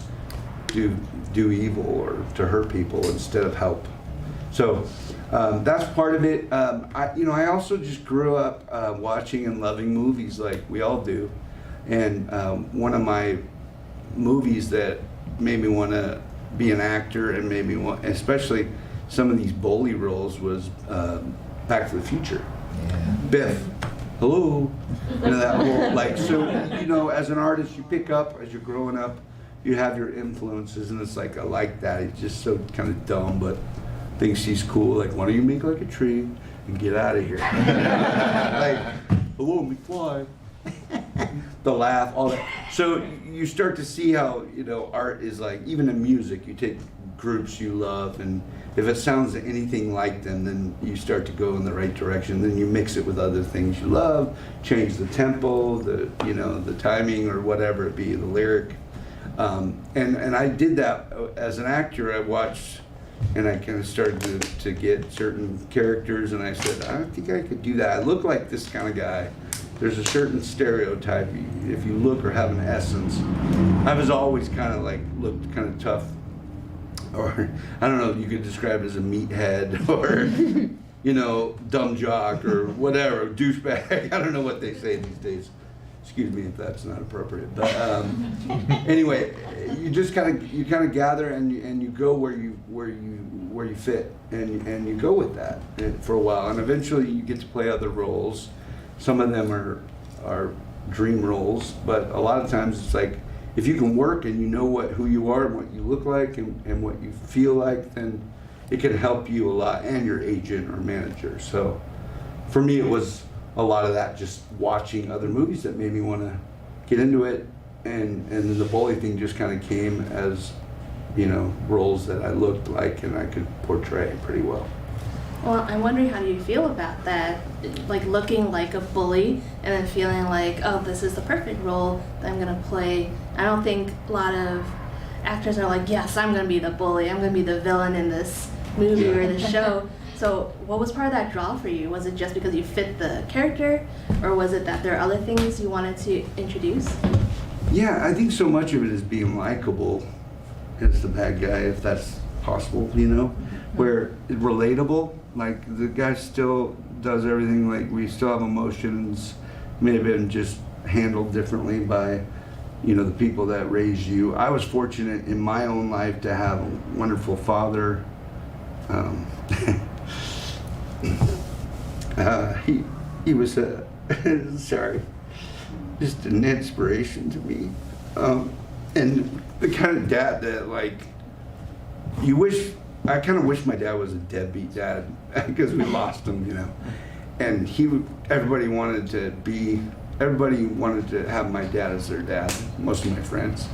do evil or to hurt people instead of help. So that's part of it. I also just grew up watching and loving movies like we all do. And one of my movies that made me want to be an actor and made me want, especially some of these bully roles, was Back to the Future. Yeah. Biff. Hello. You know, that whole, so, you know, as an artist, you pick up, as you're growing up, you have your influences, and it's like, I like that. He's just so kind of dumb, but thinks he's cool. Like, why don't you make like a tree and get out of here? Like, hello, McFly. The laugh, all that. So you start to see how, you know, art is like, even in music, you take groups you love, and if it sounds anything like them, then you start to go in the right direction. Then you mix it with other things you love, change the tempo, the timing, or whatever it be, the lyric. And I did that as an actor. I watched, and I kind of started to get certain characters, and I said, I think I could do that. I look like this kind of guy. There's a certain stereotype if you look or have an essence. I was always kind of like, looked kind of tough, or I don't know, you could describe it as a meathead, or, you know, dumb jock, or whatever, douchebag. I don't know what they say these days. Excuse me if that's not appropriate. But anyway, you just kind of gather and you go where you fit, and you go with that for a while, and eventually you get to play other roles. Some of them are dream roles, but a lot of times it's like, if you can work and you know who you are and what you look like and what you feel like, then it can help you a lot, and your agent or manager. So for me, it was a lot of that, just watching other movies that made me want to get into it, and then the bully thing just kind of came as, roles that I looked like and I could portray pretty well. Well, I'm wondering, how do you feel about that? Like looking like a bully and then feeling like, oh, this is the perfect role that I'm gonna play. I don't think a lot of actors are like, yes, I'm gonna be the bully. I'm gonna be the villain in this movie or this show. So what was part of that draw for you? Was it just because you fit the character, or was it that there are other things you wanted to introduce? Yeah, I think so much of it is being likable as the bad guy, if that's possible, where relatable, like the guy still does everything, like we still have emotions, may have been just handled differently by, the people that raised you. I was fortunate in my own life to have a wonderful father. He was sorry, just an inspiration to me, and the kind of dad that I kind of wish my dad was a deadbeat dad because we lost him, and everybody wanted to have my dad as their dad, most of my friends.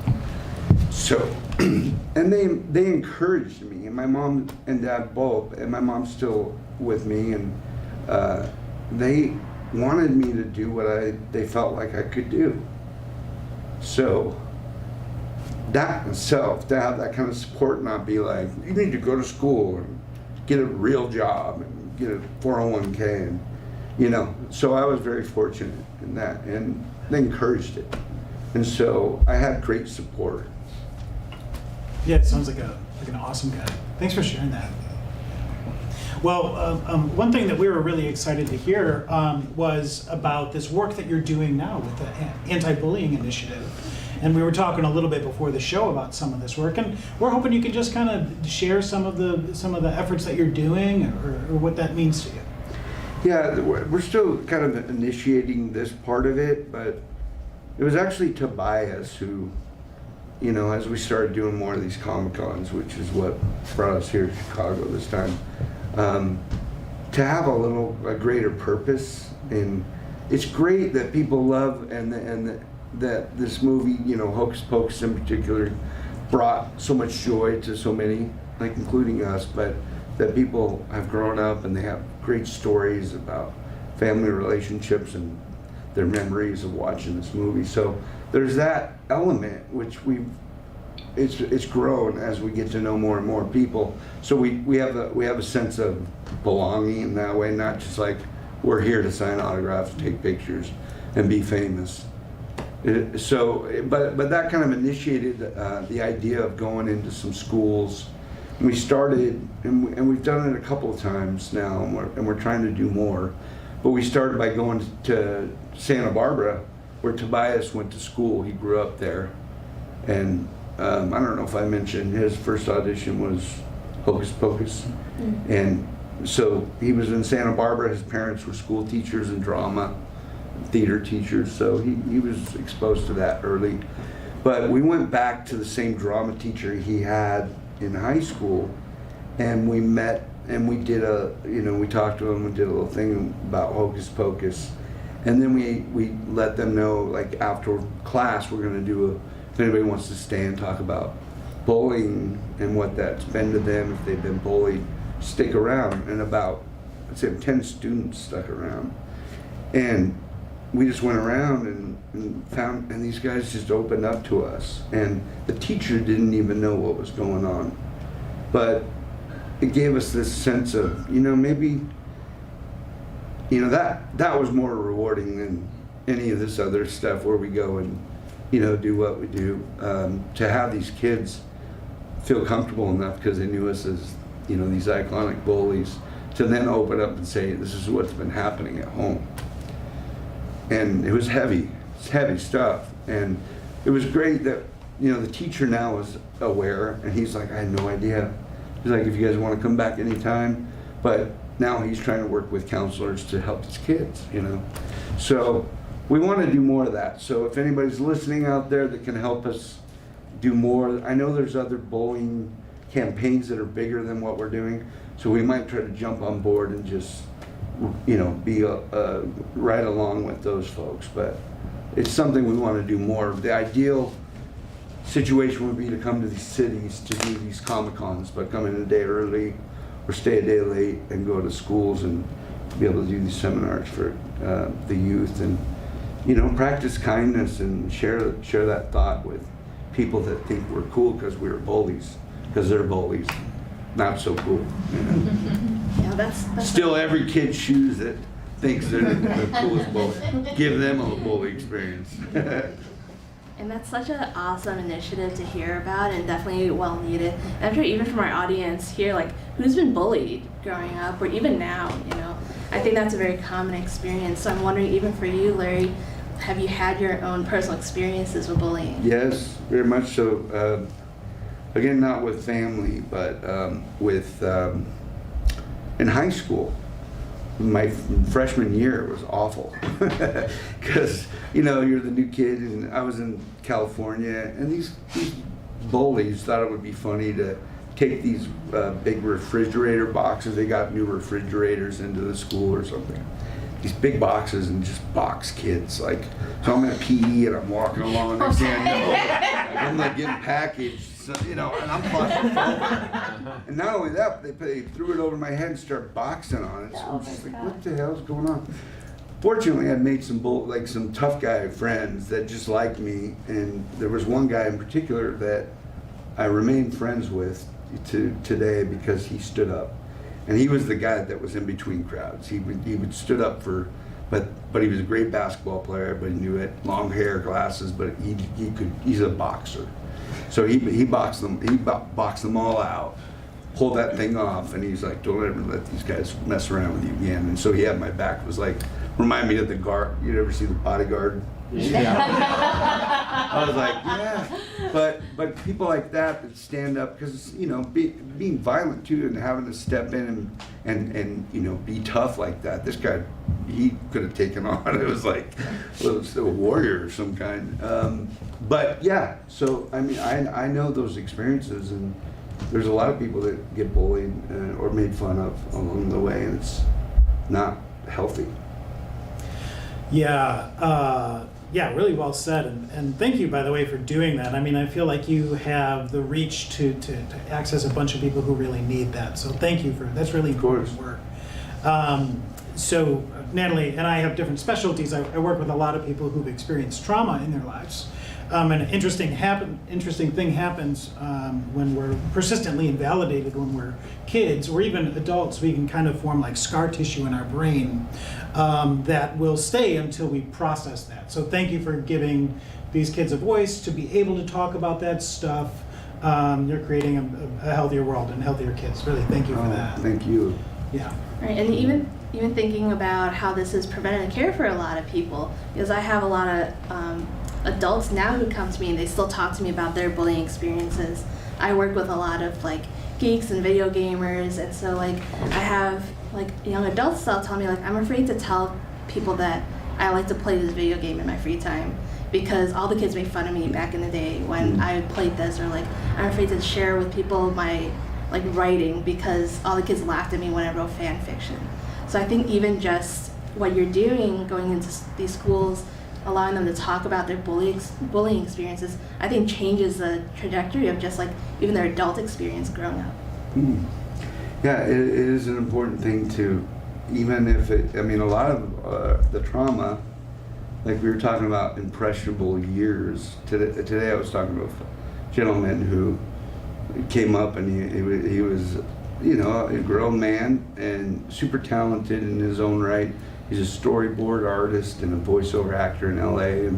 So, and they encouraged me, and my mom and dad both, and my mom's still with me, and they wanted me to do what they felt like I could do. So that itself, to have that kind of support, not be like, you need to go to school and get a real job and get a 401k, and so I was very fortunate in that, and they encouraged it, and so I had great support. Yeah, it sounds like an awesome guy. Thanks for sharing that. Well, one thing that we were really excited to hear was about this work that you're doing now with the anti-bullying initiative. And we were talking a little bit before the show about some of this work, and we're hoping you can just kind of share some of the efforts that you're doing, or what that means to you. Yeah, we're still kind of initiating this part of it, but it was actually Tobias who, as we started doing more of these Comic-Cons, which is what brought us here to Chicago this time, to have a greater purpose. And it's great that people love that this movie, Hocus Pocus in particular, brought so much joy to so many, like including us, but that people have grown up and they have great stories about family relationships and their memories of watching this movie. So there's that element which it's grown as we get to know more and more people. So we have a sense of belonging in that way, not just like we're here to sign autographs, take pictures, and be famous. But that kind of initiated the idea of going into some schools. And we started, and we've done it a couple of times now, and we're trying to do more. But we started by going to Santa Barbara, where Tobias went to school. He grew up there, and I don't know if I mentioned his first audition was Hocus Pocus, and so he was in Santa Barbara. His parents were school teachers in drama, theater teachers, so he was exposed to that early. But we went back to the same drama teacher he had in high school, and we met, and we did we talked to him, we did a little thing about Hocus Pocus, and then we let them know, like after class, we're gonna do if anybody wants to stay and talk about bullying and what that's been to them, if they've been bullied, stick around. And about, I'd say 10 students stuck around. And we just went around and these guys just opened up to us. And the teacher didn't even know what was going on. But it gave us this sense of, maybe, that was more rewarding than any of this other stuff where we go and, do what we do. To have these kids feel comfortable enough because they knew us as, these iconic bullies, to then open up and say, this is what's been happening at home. And it was heavy. It's heavy stuff. And it was great that, the teacher now is aware, and he's like, I had no idea. He's like, if you guys want to come back anytime. But now he's trying to work with counselors to help his kids, So we want to do more of that. So if anybody's listening out there that can help us do more, I know there's other bullying campaigns that are bigger than what we're doing. So we might try to jump on board and just, be right along with those folks. But it's something we want to do more of. The ideal situation would be to come to these cities to do these Comic-Cons, but come in a day early or stay a day late and go to schools and be able to do these seminars for the youth, and practice kindness and share that thought with people that think we're cool because we're bullies, because they're bullies. Not so cool. Yeah, that's Still every kid's shoes that thinks they're the coolest bully. Give them a bully experience. And that's such an awesome initiative to hear about, and definitely well needed. And I'm sure even from our audience here, like, who's been bullied growing up or even now, I think that's a very common experience. So I'm wondering, even for you, Larry, have you had your own personal experiences with bullying? Yes, very much so. Again, not with family, but with in high school. My freshman year was awful because you're the new kid, and I was in California, and these bullies thought it would be funny to take these big refrigerator boxes. They got new refrigerators into the school or something. These big boxes, and just box kids. So I'm in a PE and I'm walking along there saying, I'm like getting packaged, and I'm claustrophobic. And not only that, but they threw it over my head and started boxing on it. So I'm just like, what the hell's going on? Fortunately, I made some tough guy friends that just liked me, and there was one guy in particular that I remain friends with to today because he stood up. And he was the guy that was in between crowds. He would stood up for, but he was a great basketball player. Everybody knew it. Long hair, glasses, but he's a boxer. So he boxed them. He boxed them all out, pulled that thing off, and he's like, "Don't ever let these guys mess around with you again." And so he had my back. It was like, remind me of the guard. You ever see The Bodyguard? Yeah. I was like, yeah. But people like that stand up, because being violent too, and having to step in and be tough like that. This guy, he could have taken on. It was like a warrior of some kind. But yeah, so I know those experiences, and there's a lot of people that get bullied or made fun of along the way, and it's not healthy. Yeah, really well said, and thank you, by the way, for doing that. I feel like you have the reach to access a bunch of people who really need that. So thank you that's really important work. So Natalie and I have different specialties. I work with a lot of people who've experienced trauma in their lives. An interesting thing happens when we're persistently invalidated when we're kids or even adults. We can kind of form like scar tissue in our brain that will stay until we process that. So thank you for giving these kids a voice to be able to talk about that stuff. You're creating a healthier world and healthier kids. Really, thank you for that. Thank you. Yeah. Right, and even thinking about how this is preventative care for a lot of people, because I have a lot of adults now who come to me and they still talk to me about their bullying experiences. I work with a lot of geeks and video gamers, and so I have young adults that'll tell me I'm afraid to tell people that I like to play this video game in my free time because all the kids made fun of me back in the day when I played this, or I'm afraid to share with people my writing because all the kids laughed at me when I wrote fan fiction. So I think even just what you're doing, going into these schools, allowing them to talk about their bullying experiences, I think changes the trajectory of just even their adult experience growing up. Yeah, it is an important thing to, even if a lot of the trauma, like we were talking about impressionable years. Today I was talking to a gentleman who came up, and he was, a grown man and super talented in his own right. He's a storyboard artist and a voiceover actor in LA,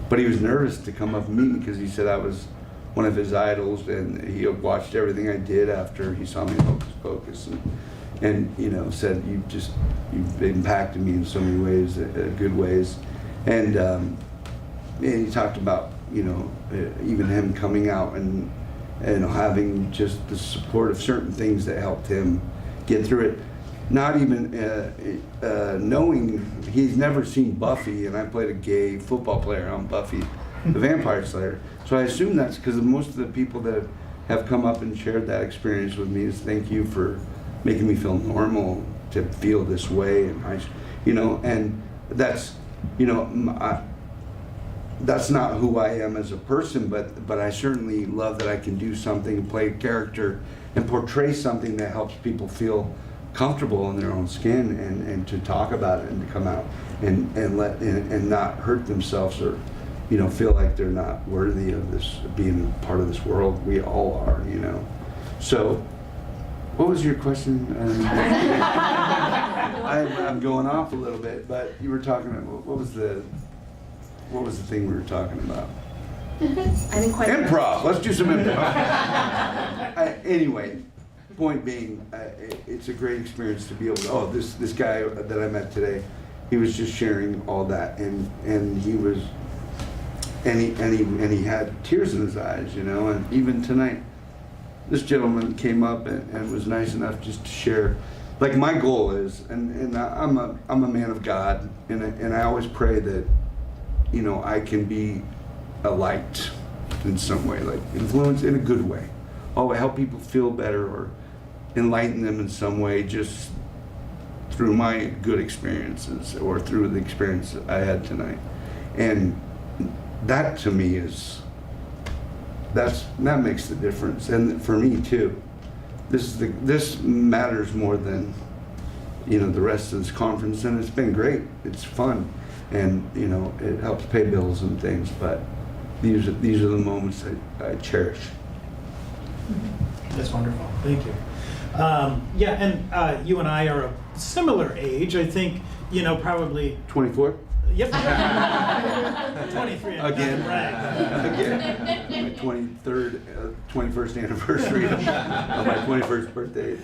but he was nervous to come up to me because he said I was one of his idols, and he watched everything I did after he saw me in Hocus Pocus, and said you've impacted me in so many ways, good ways, and he talked about even him coming out and having just the support of certain things that helped him get through it. Not even knowing, he's never seen Buffy, and I played a gay football player on Buffy the Vampire Slayer. So I assume that's because most of the people that have come up and shared that experience with me is thank you for making me feel normal to feel this way, and and that's that's not who I am as a person, but I certainly love that I can do something, play a character, and portray something that helps people feel comfortable in their own skin, and to talk about it and to come out and not hurt themselves, or feel like they're not worthy of this, being part of this world. We all are, So, what was your question? I'm going off a little bit, but you were talking about, what was the thing we were talking about? I didn't quite. Improv. Let's do some improv. Anyway, point being, it's a great experience to be able to. Oh, this guy that I met today, he was just sharing all that, and he was, and he had tears in his eyes, and even tonight, this gentleman came up and was nice enough just to share. Like, my goal is, and I'm a man of God, and I always pray that, I can be a light in some way, like influence in a good way. Oh, help people feel better or enlighten them in some way, just through my good experiences or through the experience that I had tonight. And that to me that makes the difference. And for me too, this matters more than the rest of this conference, and it's been great. It's fun, and it helps pay bills and things. But these are the moments that I cherish. That's wonderful. Thank you. Yeah, and you and I are a similar age. I think probably 24. Yep. 23. Again. Again. My 21st anniversary of my 21st birthday.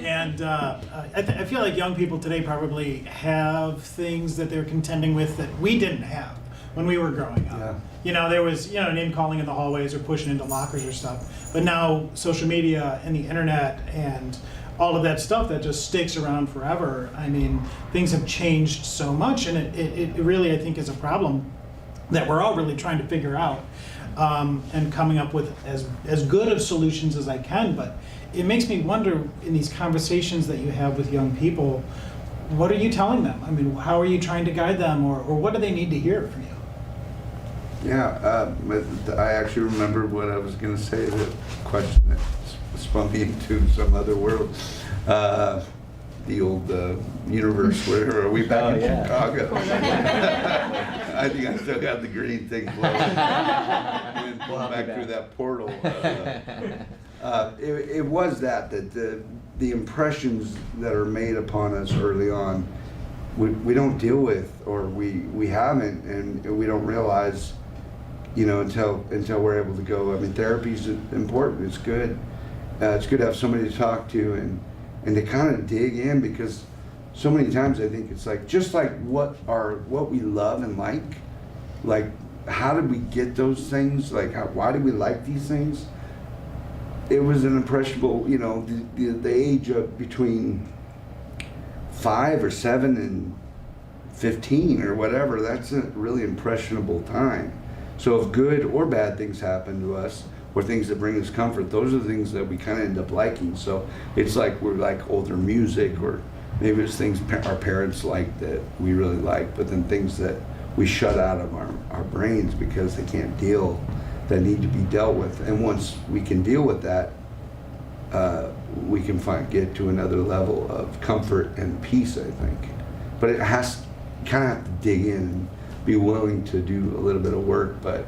And I feel like young people today probably have things that they're contending with that we didn't have when we were growing up. Yeah. There was name calling in the hallways or pushing into lockers or stuff. But now social media and the internet and all of that stuff that just sticks around forever. I mean, things have changed so much, and it really, I think, is a problem that we're all really trying to figure out, and coming up with as good of solutions as I can. But it makes me wonder, in these conversations that you have with young people, what are you telling them? I mean, how are you trying to guide them, or what do they need to hear from you? Yeah, I actually remember what I was going to say, the question that spun me into some other world. The old universe, where are we back in Chicago? I think I still got the green thing flowing. And pulling back through that portal. It was that the impressions that are made upon us early on, we don't deal with, or we haven't, and we don't realize, until we're able to go. I mean, therapy is important. It's good. It's good to have somebody to talk to and to kind of dig in, because so many times I think it's like, just like what we love and like how did we get those things? Like why did we like these things? It was an impressionable, the age of between 5 or 7 and 15 or whatever. That's a really impressionable time. So if good or bad things happen to us, or things that bring us comfort, those are the things that we kind of end up liking. So it's like we're like older music, or maybe it's things our parents like that we really like, but then things that we shut out of our brains because they can't deal, that need to be dealt with. And once we can deal with that, we can get to another level of comfort and peace, I think. But it has kind of have to dig in and be willing to do a little bit of work, but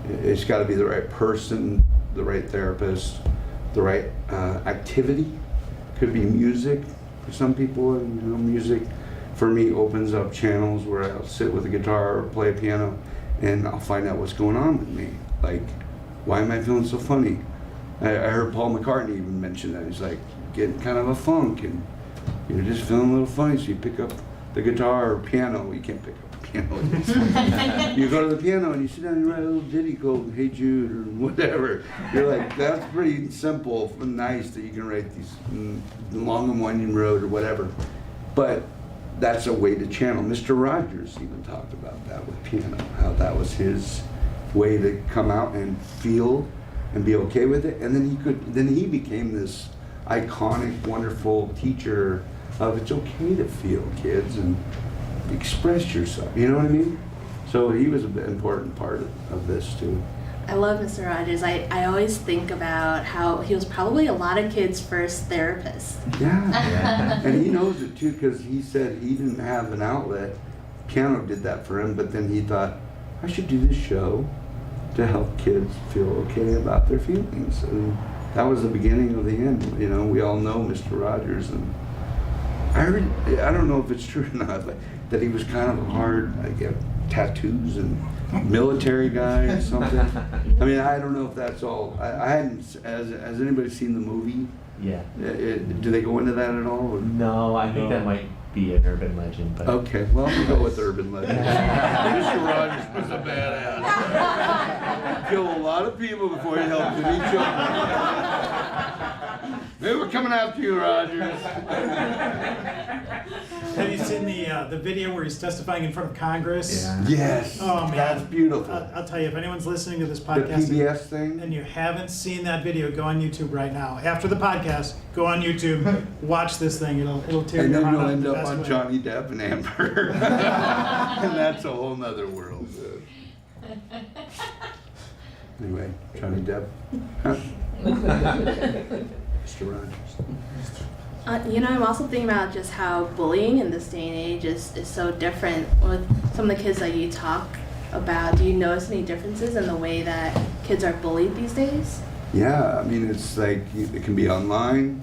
it's got to be the right person, the right therapist, the right activity. Could be music for some people. Music for me opens up channels where I'll sit with a guitar or play a piano, and I'll find out what's going on with me. Like, why am I feeling so funny? I heard Paul McCartney even mention that. He's like getting kind of a funk, and you're just feeling a little funny, so you pick up the guitar or piano. You can't pick up the piano. You go to the piano and you sit down and you write a little ditty called Hey Jude or whatever. You're like, that's pretty simple and nice that you can write these long and winding road or whatever. But that's a way to channel. Mr. Rogers even talked about that with piano, how that was his way to come out and feel and be okay with it. And then he became this iconic, wonderful teacher of it's okay to feel, kids. And express yourself. You know what I mean? So he was an important part of this too. I love Mr. Rogers. I always think about how he was probably a lot of kids' first therapist. Yeah. And he knows it too, because he said he didn't have an outlet. Piano did that for him, but then he thought, I should do this show to help kids feel okay about their feelings. And that was the beginning of the end. You know, we all know Mr. Rogers, and I don't know if it's true or not, but that he was kind of hard, I get tattoos and military guy or something. I mean, I don't know if that's all. I hadn't, has anybody seen the movie? Yeah. Do they go into that at all? Or? No, I think that might be an urban legend. But Okay, well, we'll go with urban legend. Mr. Rogers was a badass. Killed a lot of people before he helped them each other. They were coming after you, Rogers. Have you seen the video where he's testifying in front of Congress? Yeah. Yes. Oh man, that's beautiful. I'll tell you, if anyone's listening to this podcast, The PBS thing, and you haven't seen that video, go on YouTube right now. After the podcast, go on YouTube, watch this thing. It'll tear and your then heart you'll out end the up best on way. Johnny Depp and Amber, and that's a whole nother world. Anyway, Johnny Depp. Huh? Mr. Rogers. I'm also thinking about just how bullying in this day and age is so different with some of the kids that you talk about. Do you notice any differences in the way that kids are bullied these days? Yeah, I mean, it's like it can be online,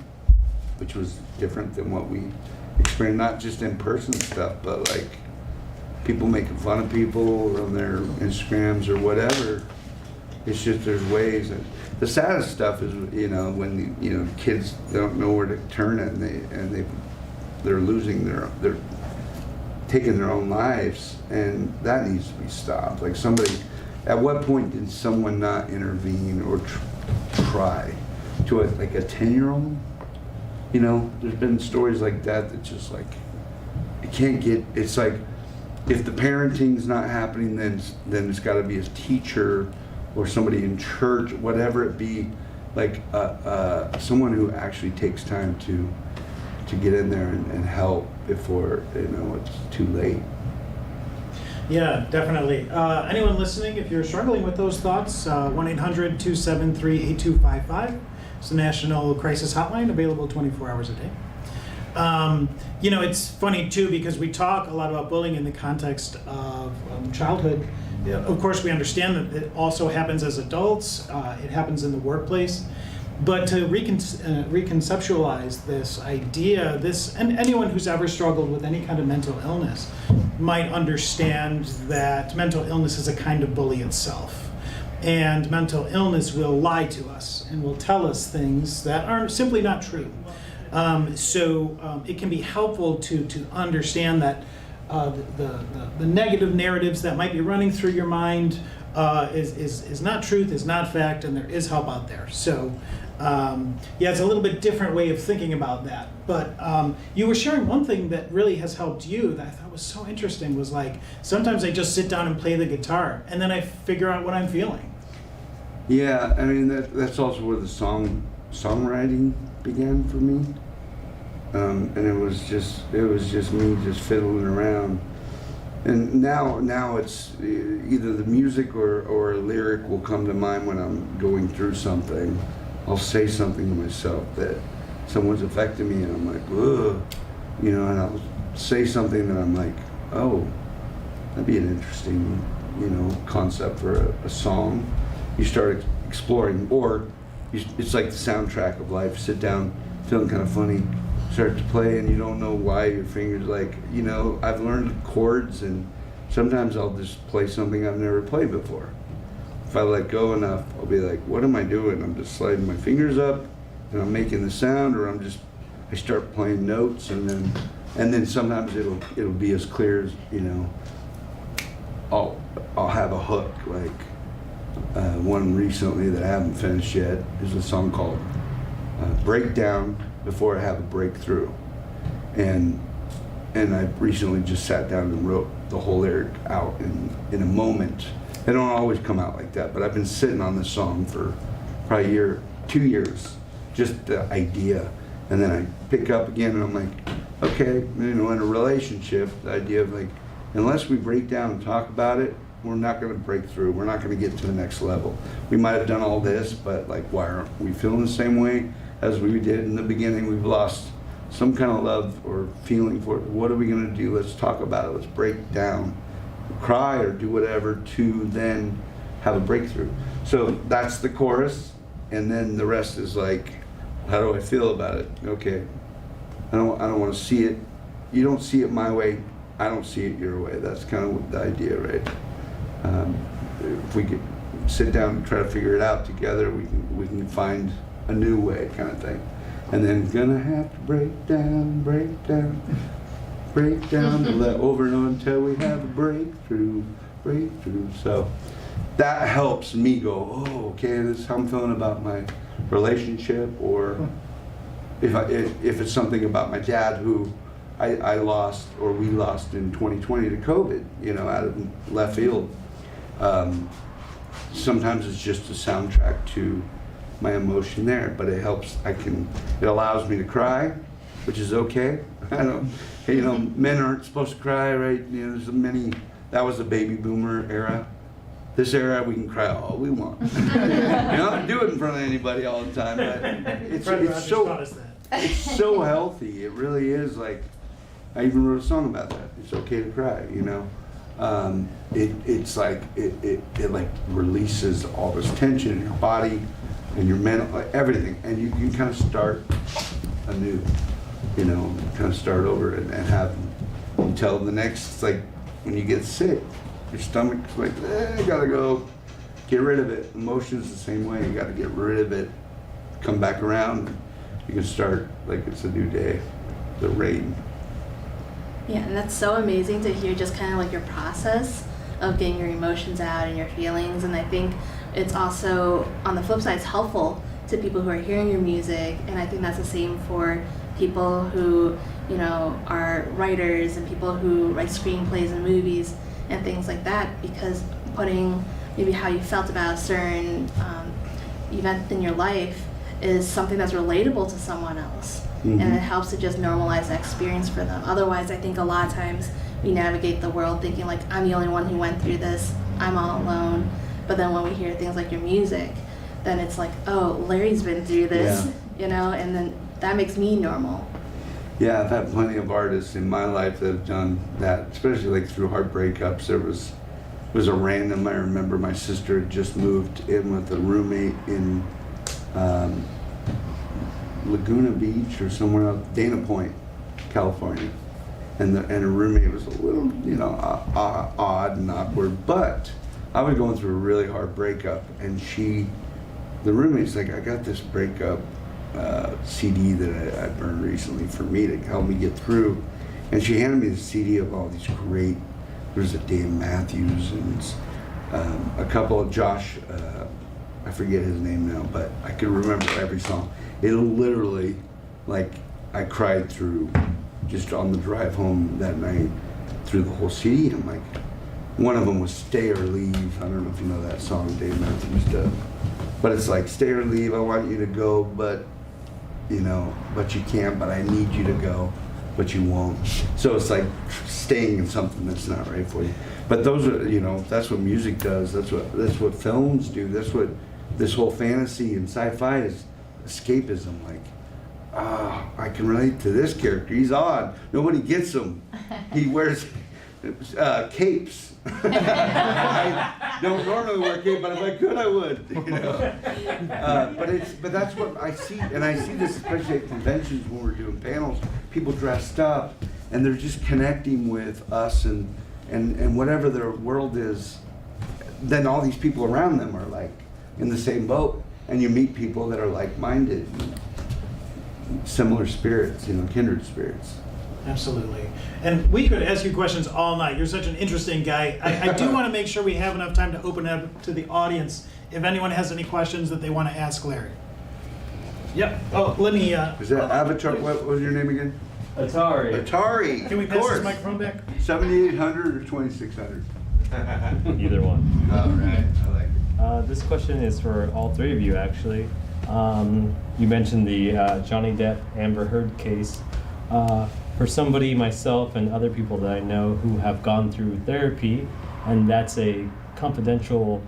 which was different than what we experienced, not just in-person stuff, but like people making fun of people on their Instagrams or whatever. It's just there's ways. And the saddest stuff is, when the kids don't know where to turn it, and they're losing they're taking their own lives, and that needs to be stopped. Like somebody, at what point did someone not intervene or try to like a 10-year-old? There's been stories like that just like it can't get. It's like if the parenting's not happening, then it's got to be a teacher or somebody in church, whatever it be, like someone who actually takes time to get in there and help before it's too late. Yeah, definitely. Anyone listening, if you're struggling with those thoughts, 1-800-273-8255. It's the National Crisis Hotline, available 24 hours a day. It's funny too, because we talk a lot about bullying in the context of childhood. Of course, we understand that it also happens as adults. It happens in the workplace. But to reconceptualize this idea, and anyone who's ever struggled with any kind of mental illness might understand that mental illness is a kind of bully itself. And mental illness will lie to us and will tell us things that are simply not true. So it can be helpful to understand that the negative narratives that might be running through your mind is not truth, is not fact, and there is help out there. So it's a little bit different way of thinking about that. But you were sharing one thing that really has helped you that I thought was so interesting, was like sometimes I just sit down and play the guitar and then I figure out what I'm feeling. Yeah, I mean that's also where the songwriting began for me. And it was just me just fiddling around. And now it's either the music or a lyric will come to mind when I'm going through something. I'll say something to myself that someone's affecting me, and I'm like, ugh, and I'll say something that I'm like, oh, that'd be an interesting, concept for a song. You start exploring, or it's like the soundtrack of life. Sit down, feeling kind of funny, start to play, and you don't know why your fingers I've learned chords, and sometimes I'll just play something I've never played before. If I let go enough, I'll be like, what am I doing? I'm just sliding my fingers up and I'm making the sound, or I start playing notes, and then sometimes it'll be as clear as, I'll have a hook, like one recently that I haven't finished yet is a song called Breakdown Before I Have a Breakthrough. And I recently just sat down and wrote the whole lyric out in a moment. They don't always come out like that, but I've been sitting on this song for probably 2 years, just the idea. And then I pick up again and I'm like, okay, you know, in a relationship, the idea of like, unless we break down and talk about it, we're not going to break through. We're not going to get to the next level. We might have done all this, but like, why aren't we feeling the same way as we did in the beginning? We've lost some kind of love or feeling for it. What are we going to do? Let's talk about it. Let's break down, cry or do whatever to then have a breakthrough. So that's the chorus, and then the rest is like, how do I feel about it? Okay, I don't want to see it. You don't see it my way. I don't see it your way. That's kind of the idea, right? If we could sit down and try to figure it out together, we can find a new way, kind of thing. And then gonna have to break down, over and on until we have a breakthrough. So that helps me go, oh, okay, this is how I'm feeling about my relationship, or if it's something about my dad who I lost, or we lost in 2020 to COVID, you know, out of left field. Sometimes it's just a soundtrack to my emotion there, but it helps. It allows me to cry, which is okay. I don't, you know, men aren't supposed to cry, right? You know, that was the baby boomer era. This era, we can cry all we want. You don't have to do it in front of anybody all the time, but it's so healthy. It really is. Like, I even wrote a song about that. It's okay to cry, you know. It's like it like releases all this tension in your body and your mental, like everything, and you can kind of start anew, you know, kind of start over and have until the next. It's like when you get sick, your stomach's like, I gotta go get rid of it. Emotions the same way. You gotta get rid of it, come back around. You can start like it's a new day. The rain. Yeah, and that's so amazing to hear, just kind of like your process of getting your emotions out and your feelings. And I think it's also, on the flip side, it's helpful to people who are hearing your music. And I think that's the same for people who, you know, are writers and people who write screenplays and movies and things like that, because putting maybe how you felt about a certain event in your life is something that's relatable to someone else. Mm-hmm. And it helps to just normalize that experience for them. Otherwise, I think a lot of times we navigate the world thinking like, I'm the only one who went through this, I'm all alone. But then when we hear things like your music, then it's like, oh, Larry's been through this, you know, and then that makes me normal. Yeah, I've had plenty of artists in my life that have done that, especially like through hard breakups. There was a random, I remember my sister had just moved in with a roommate in Laguna Beach or somewhere else, Dana Point, California. And her roommate was a little, you know, odd and awkward, but I was going through a really hard breakup, and the roommate's like, I got this breakup CD that I burned recently for me to help me get through. And she handed me the CD of all these great, there's a Dan Matthews and a couple of Josh, I forget his name now, but I can remember every song. It literally, like, I cried through, just on the drive home that night, through the whole CD. I'm like, one of them was Stay or Leave. I don't know if you know that song Dave Matthews does. But it's like, stay or leave, I want you to go, but, you know, but you can't, but I need you to go, but you won't. So it's like staying in something that's not right for you. But those are, you know, that's what music does. That's what films do. That's what this whole fantasy and sci-fi is, escapism. Like, I can relate to this character. He's odd. Nobody gets him. He wears capes. I don't normally wear a cape, but if I could, I would. You know? But that's what I see, and I see this especially at conventions when we're doing panels. People dressed up, and they're just connecting with us and whatever their world is. Then all these people around them are like in the same boat, and you meet people that are like-minded, similar spirits, you know, kindred spirits. Absolutely. And we could ask you questions all night. You're such an interesting guy. I do want to make sure we have enough time to open it up to the audience if anyone has any questions that they want to ask Larry. Yep. Oh, let me... Is that Avatar? What was your name again? Atari. Atari. Can we pass this microphone back? 7800 or 2600? Either one. All right. I like it. This question is for all three of you, actually. You mentioned the Johnny Depp Amber Heard case. For for somebody, myself, and other people that I know who have gone through therapy, and that's a confidential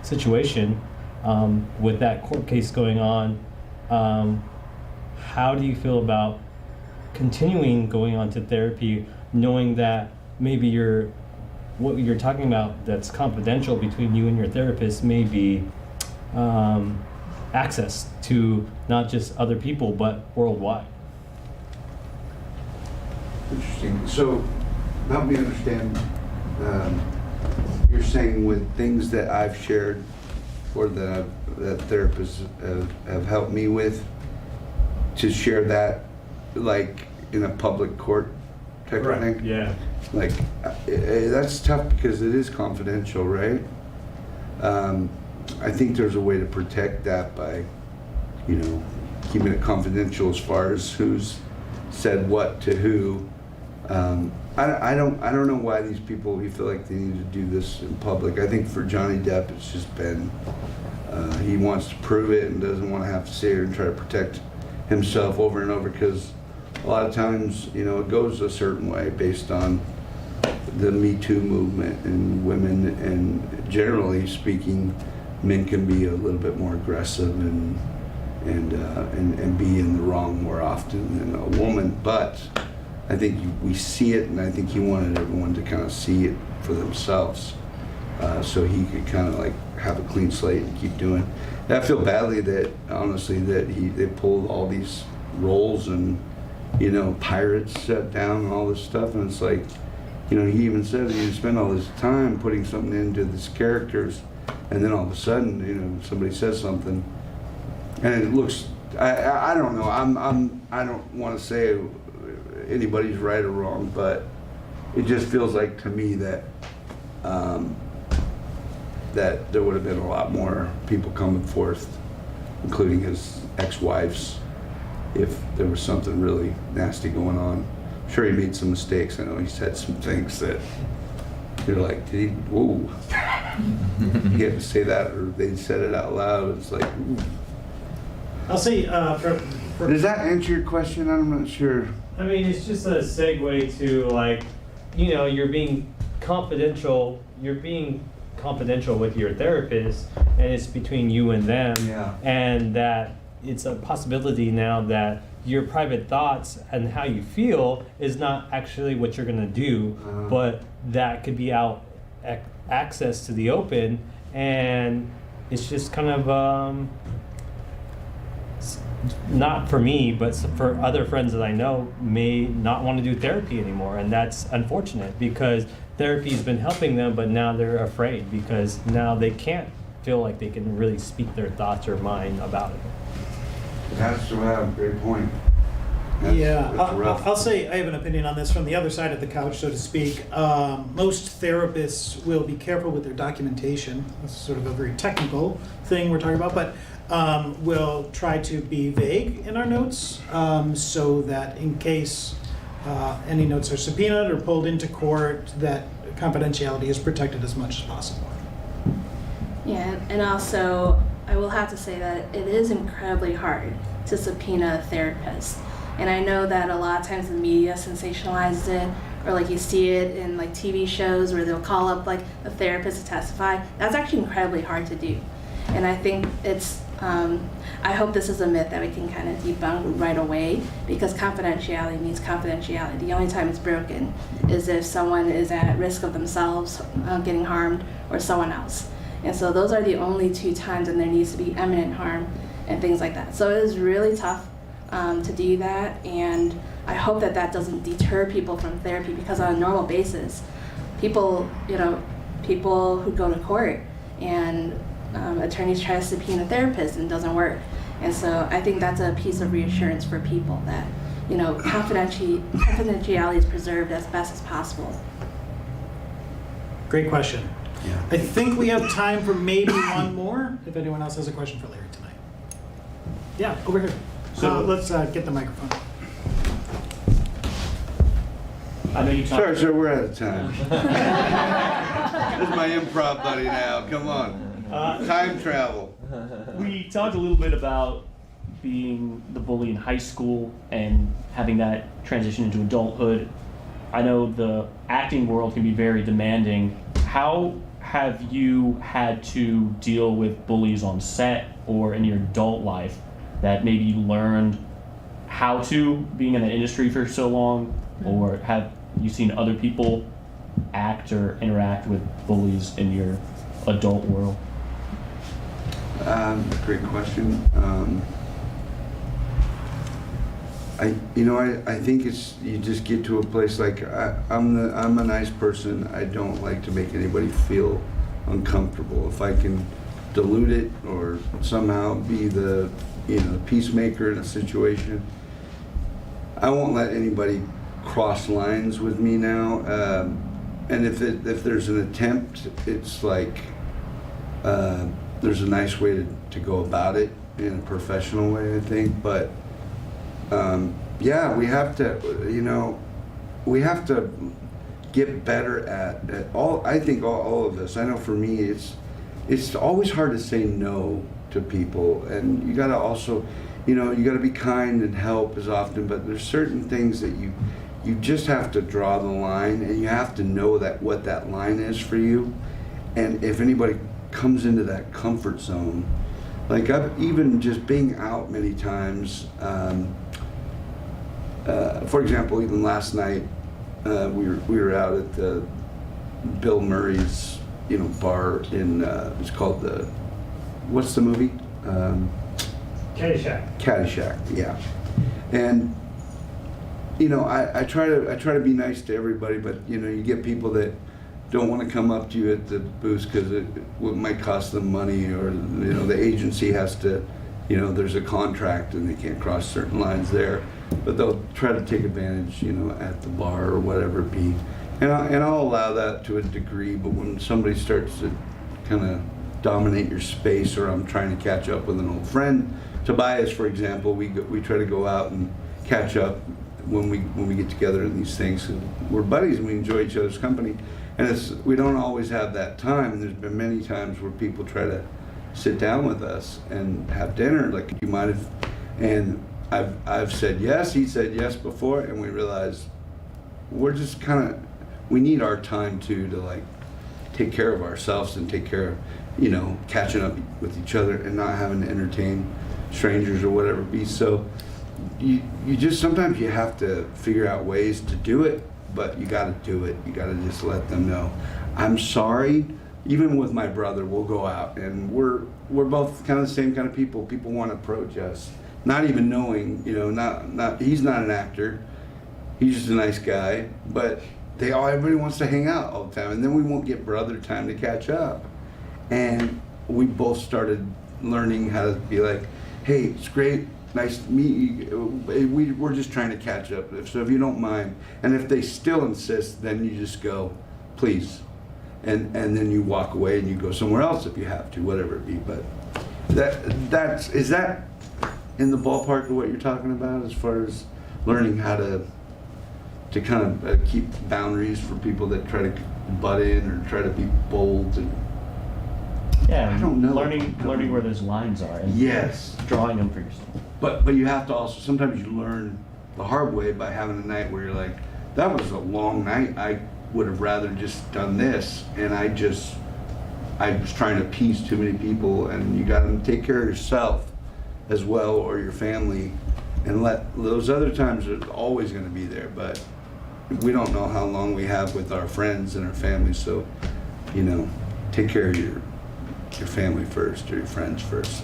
situation with that court case going on, how do you feel about continuing going on to therapy, knowing that maybe what you're talking about that's confidential between you and your therapist may be access to not just other people but worldwide? Interesting. So, help me understand. You're saying with things that I've shared or that therapists have helped me with, to share that like in a public court type of thing? Yeah. Like, that's tough because it is confidential, right? I think there's a way to protect that by, keeping it confidential as far as who's said what to who. I don't know why these people, you feel like they need to do this in public. I think for Johnny Depp, it's just been, he wants to prove it and doesn't want to have to sit here and try to protect himself over and over, because a lot of times, it goes a certain way based on the Me Too movement, and women, and generally speaking, men can be a little bit more aggressive and be in the wrong more often than a woman. But I think we see it, and I think he wanted everyone to kind of see it for themselves, so he could kind of like have a clean slate and keep doing. And I feel badly that, honestly, that they pulled all these roles and, pirates set down and all this stuff, and it's like, he even said that he'd spend all this time putting something into these characters, and then all of a sudden, somebody says something, and it looks, I don't know, I don't want to say anybody's right or wrong, but it just feels like to me that that there would have been a lot more people coming forth, including his ex-wives, if there was something really nasty going on. I'm sure he made some mistakes. I know he said some things that you're like, did he, whoa. He had to say that, or they said it out loud. It's like, ooh. I'll say, does that answer your question? I'm not sure. I mean, it's just a segue to, like, you're being confidential. You're being confidential with your therapist, and it's between you and them. Yeah. And that it's a possibility now that your private thoughts and how you feel is not actually what you're gonna do, but that could be out access to the open, and it's just kind of not for me, but for other friends that I know may not want to do therapy anymore, and that's unfortunate because therapy's been helping them, but now they're afraid because now they can't feel like they can really speak their thoughts or mind about it. That's a great point. I'll say I have an opinion on this from the other side of the couch, so to speak. Most therapists will be careful with their documentation. This is sort of a very technical thing we're talking about, but we'll try to be vague in our notes so that in case any notes are subpoenaed or pulled into court, that confidentiality is protected as much as possible. Yeah, and also I will have to say that it is incredibly hard to subpoena a therapist. And I know that a lot of times the media sensationalizes it, or like you see it in like TV shows where they'll call up like a therapist to testify. That's actually incredibly hard to do. And I think it's, I hope this is a myth that we can kind of debunk right away, because confidentiality means confidentiality. The only time it's broken is if someone is at risk of themselves getting harmed or someone else. And so those are the only two times when there needs to be imminent harm and things like that. So it is really tough to do that, and I hope that that doesn't deter people from therapy, because on a normal basis, people who go to court and attorneys try to subpoena therapists and it doesn't work. And so I think that's a piece of reassurance for people that, confidentiality is preserved as best as possible. Great question. Yeah. I think we have time for maybe one more, if anyone else has a question for Larry tonight. Yeah, over here. So let's get the microphone. I know you talked. Sorry, sir, we're out of time. This is my improv buddy now. Come on. Time travel. We talked a little bit about being the bully in high school and having that transition into adulthood? I know the acting world can be very demanding. How have you had to deal with bullies on set or in your adult life that maybe you learned how to, being in the industry for so long, or have you seen other people act or interact with bullies in your adult world? Great question. I think it's, you just get to a place like, I'm a nice person. I don't like to make anybody feel uncomfortable. If I can dilute it or somehow be the peacemaker in a situation, I won't let anybody cross lines with me now. And if there's an attempt, it's like there's a nice way to go about it in a professional way, I think. But yeah, we have to get better at all. I think all of this. I know for me, it's always hard to say no to people, and you gotta also, you gotta be kind and help as often. But there's certain things that you just have to draw the line, and you have to know what that line is for you. And if anybody comes into that comfort zone, like I've even just being out many times. For example, even last night, we were out at the Bill Murray's, bar in it's called what's the movie? Caddyshack. Caddyshack, yeah. And I try to be nice to everybody, but you get people that don't want to come up to you at the booth because it might cost them money, or the agency has to, there's a contract and they can't cross certain lines there. But they'll try to take advantage, at the bar or whatever it be. And I'll allow that to a degree, but when somebody starts to kind of dominate your space, or I'm trying to catch up with an old friend, Tobias, for example, we try to go out and catch up when we get together in these things. We're buddies and we enjoy each other's company. And we don't always have that time. And there's been many times where people try to sit down with us and have dinner, like you might have, and I've said yes, he said yes before, and we realized we're just we need our time too to like take care of ourselves and take care of, catching up with each other and not having to entertain strangers or whatever it be. So you just, sometimes you have to figure out ways to do it, but you gotta do it. You gotta just let them know, I'm sorry. Even with my brother, we'll go out and we're both kind of the same kind of people. People want to approach us, not even knowing, he's not an actor, he's just a nice guy, but everybody wants to hang out all the time, and then we won't get brother time to catch up. And we both started learning how to be like, hey, it's great, nice to meet you, we're just trying to catch up, so if you don't mind. And if they still insist, then you just go, please. And then you walk away and you go somewhere else if you have to, whatever it be. But is that in the ballpark of what you're talking about, as far as learning how to kind of keep boundaries for people that try to butt in or try to be bold? Yeah, I don't know. Learning where those lines are, and yes, drawing them for yourself. But you have to also, sometimes you learn the hard way by having a night where you're like, that was a long night, I would have rather just done this, and I was trying to appease too many people. And you got to take care of yourself as well, or your family, and let those other times are always going to be there. But we don't know how long we have with our friends and our family, so take care of your family first, or your friends first.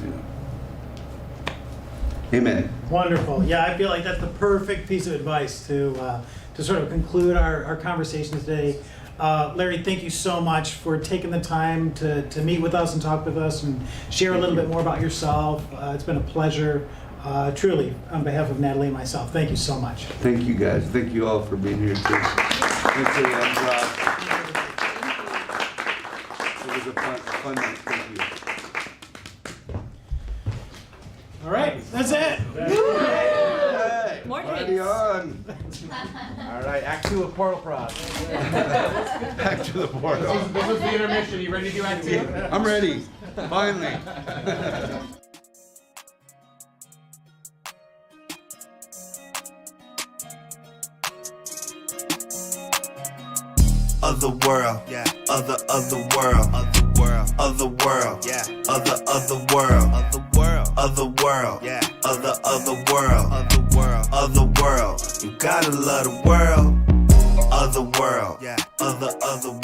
Amen. Wonderful. Yeah, I feel like that's the perfect piece of advice to sort of conclude our conversation today. Larry, thank you so much for taking the time to meet with us and talk with us and share a little bit more about yourself. It's been a pleasure, truly, on behalf of Natalie and myself. Thank you so much. Thank you, guys. Thank you all for being here, too. Thanks for that. It was a fun night. Thank you. All right, that's it. Hey, More party drinks. on. All right, Act 2 of Portal-Prov. Back to the portal. This was the intermission. You ready to do Act 2? I'm ready. Finally. other world, yeah, other world, other world, other world, yeah, other world, other world, other world, yeah, other world, other world. You gotta love the world, other world, yeah, other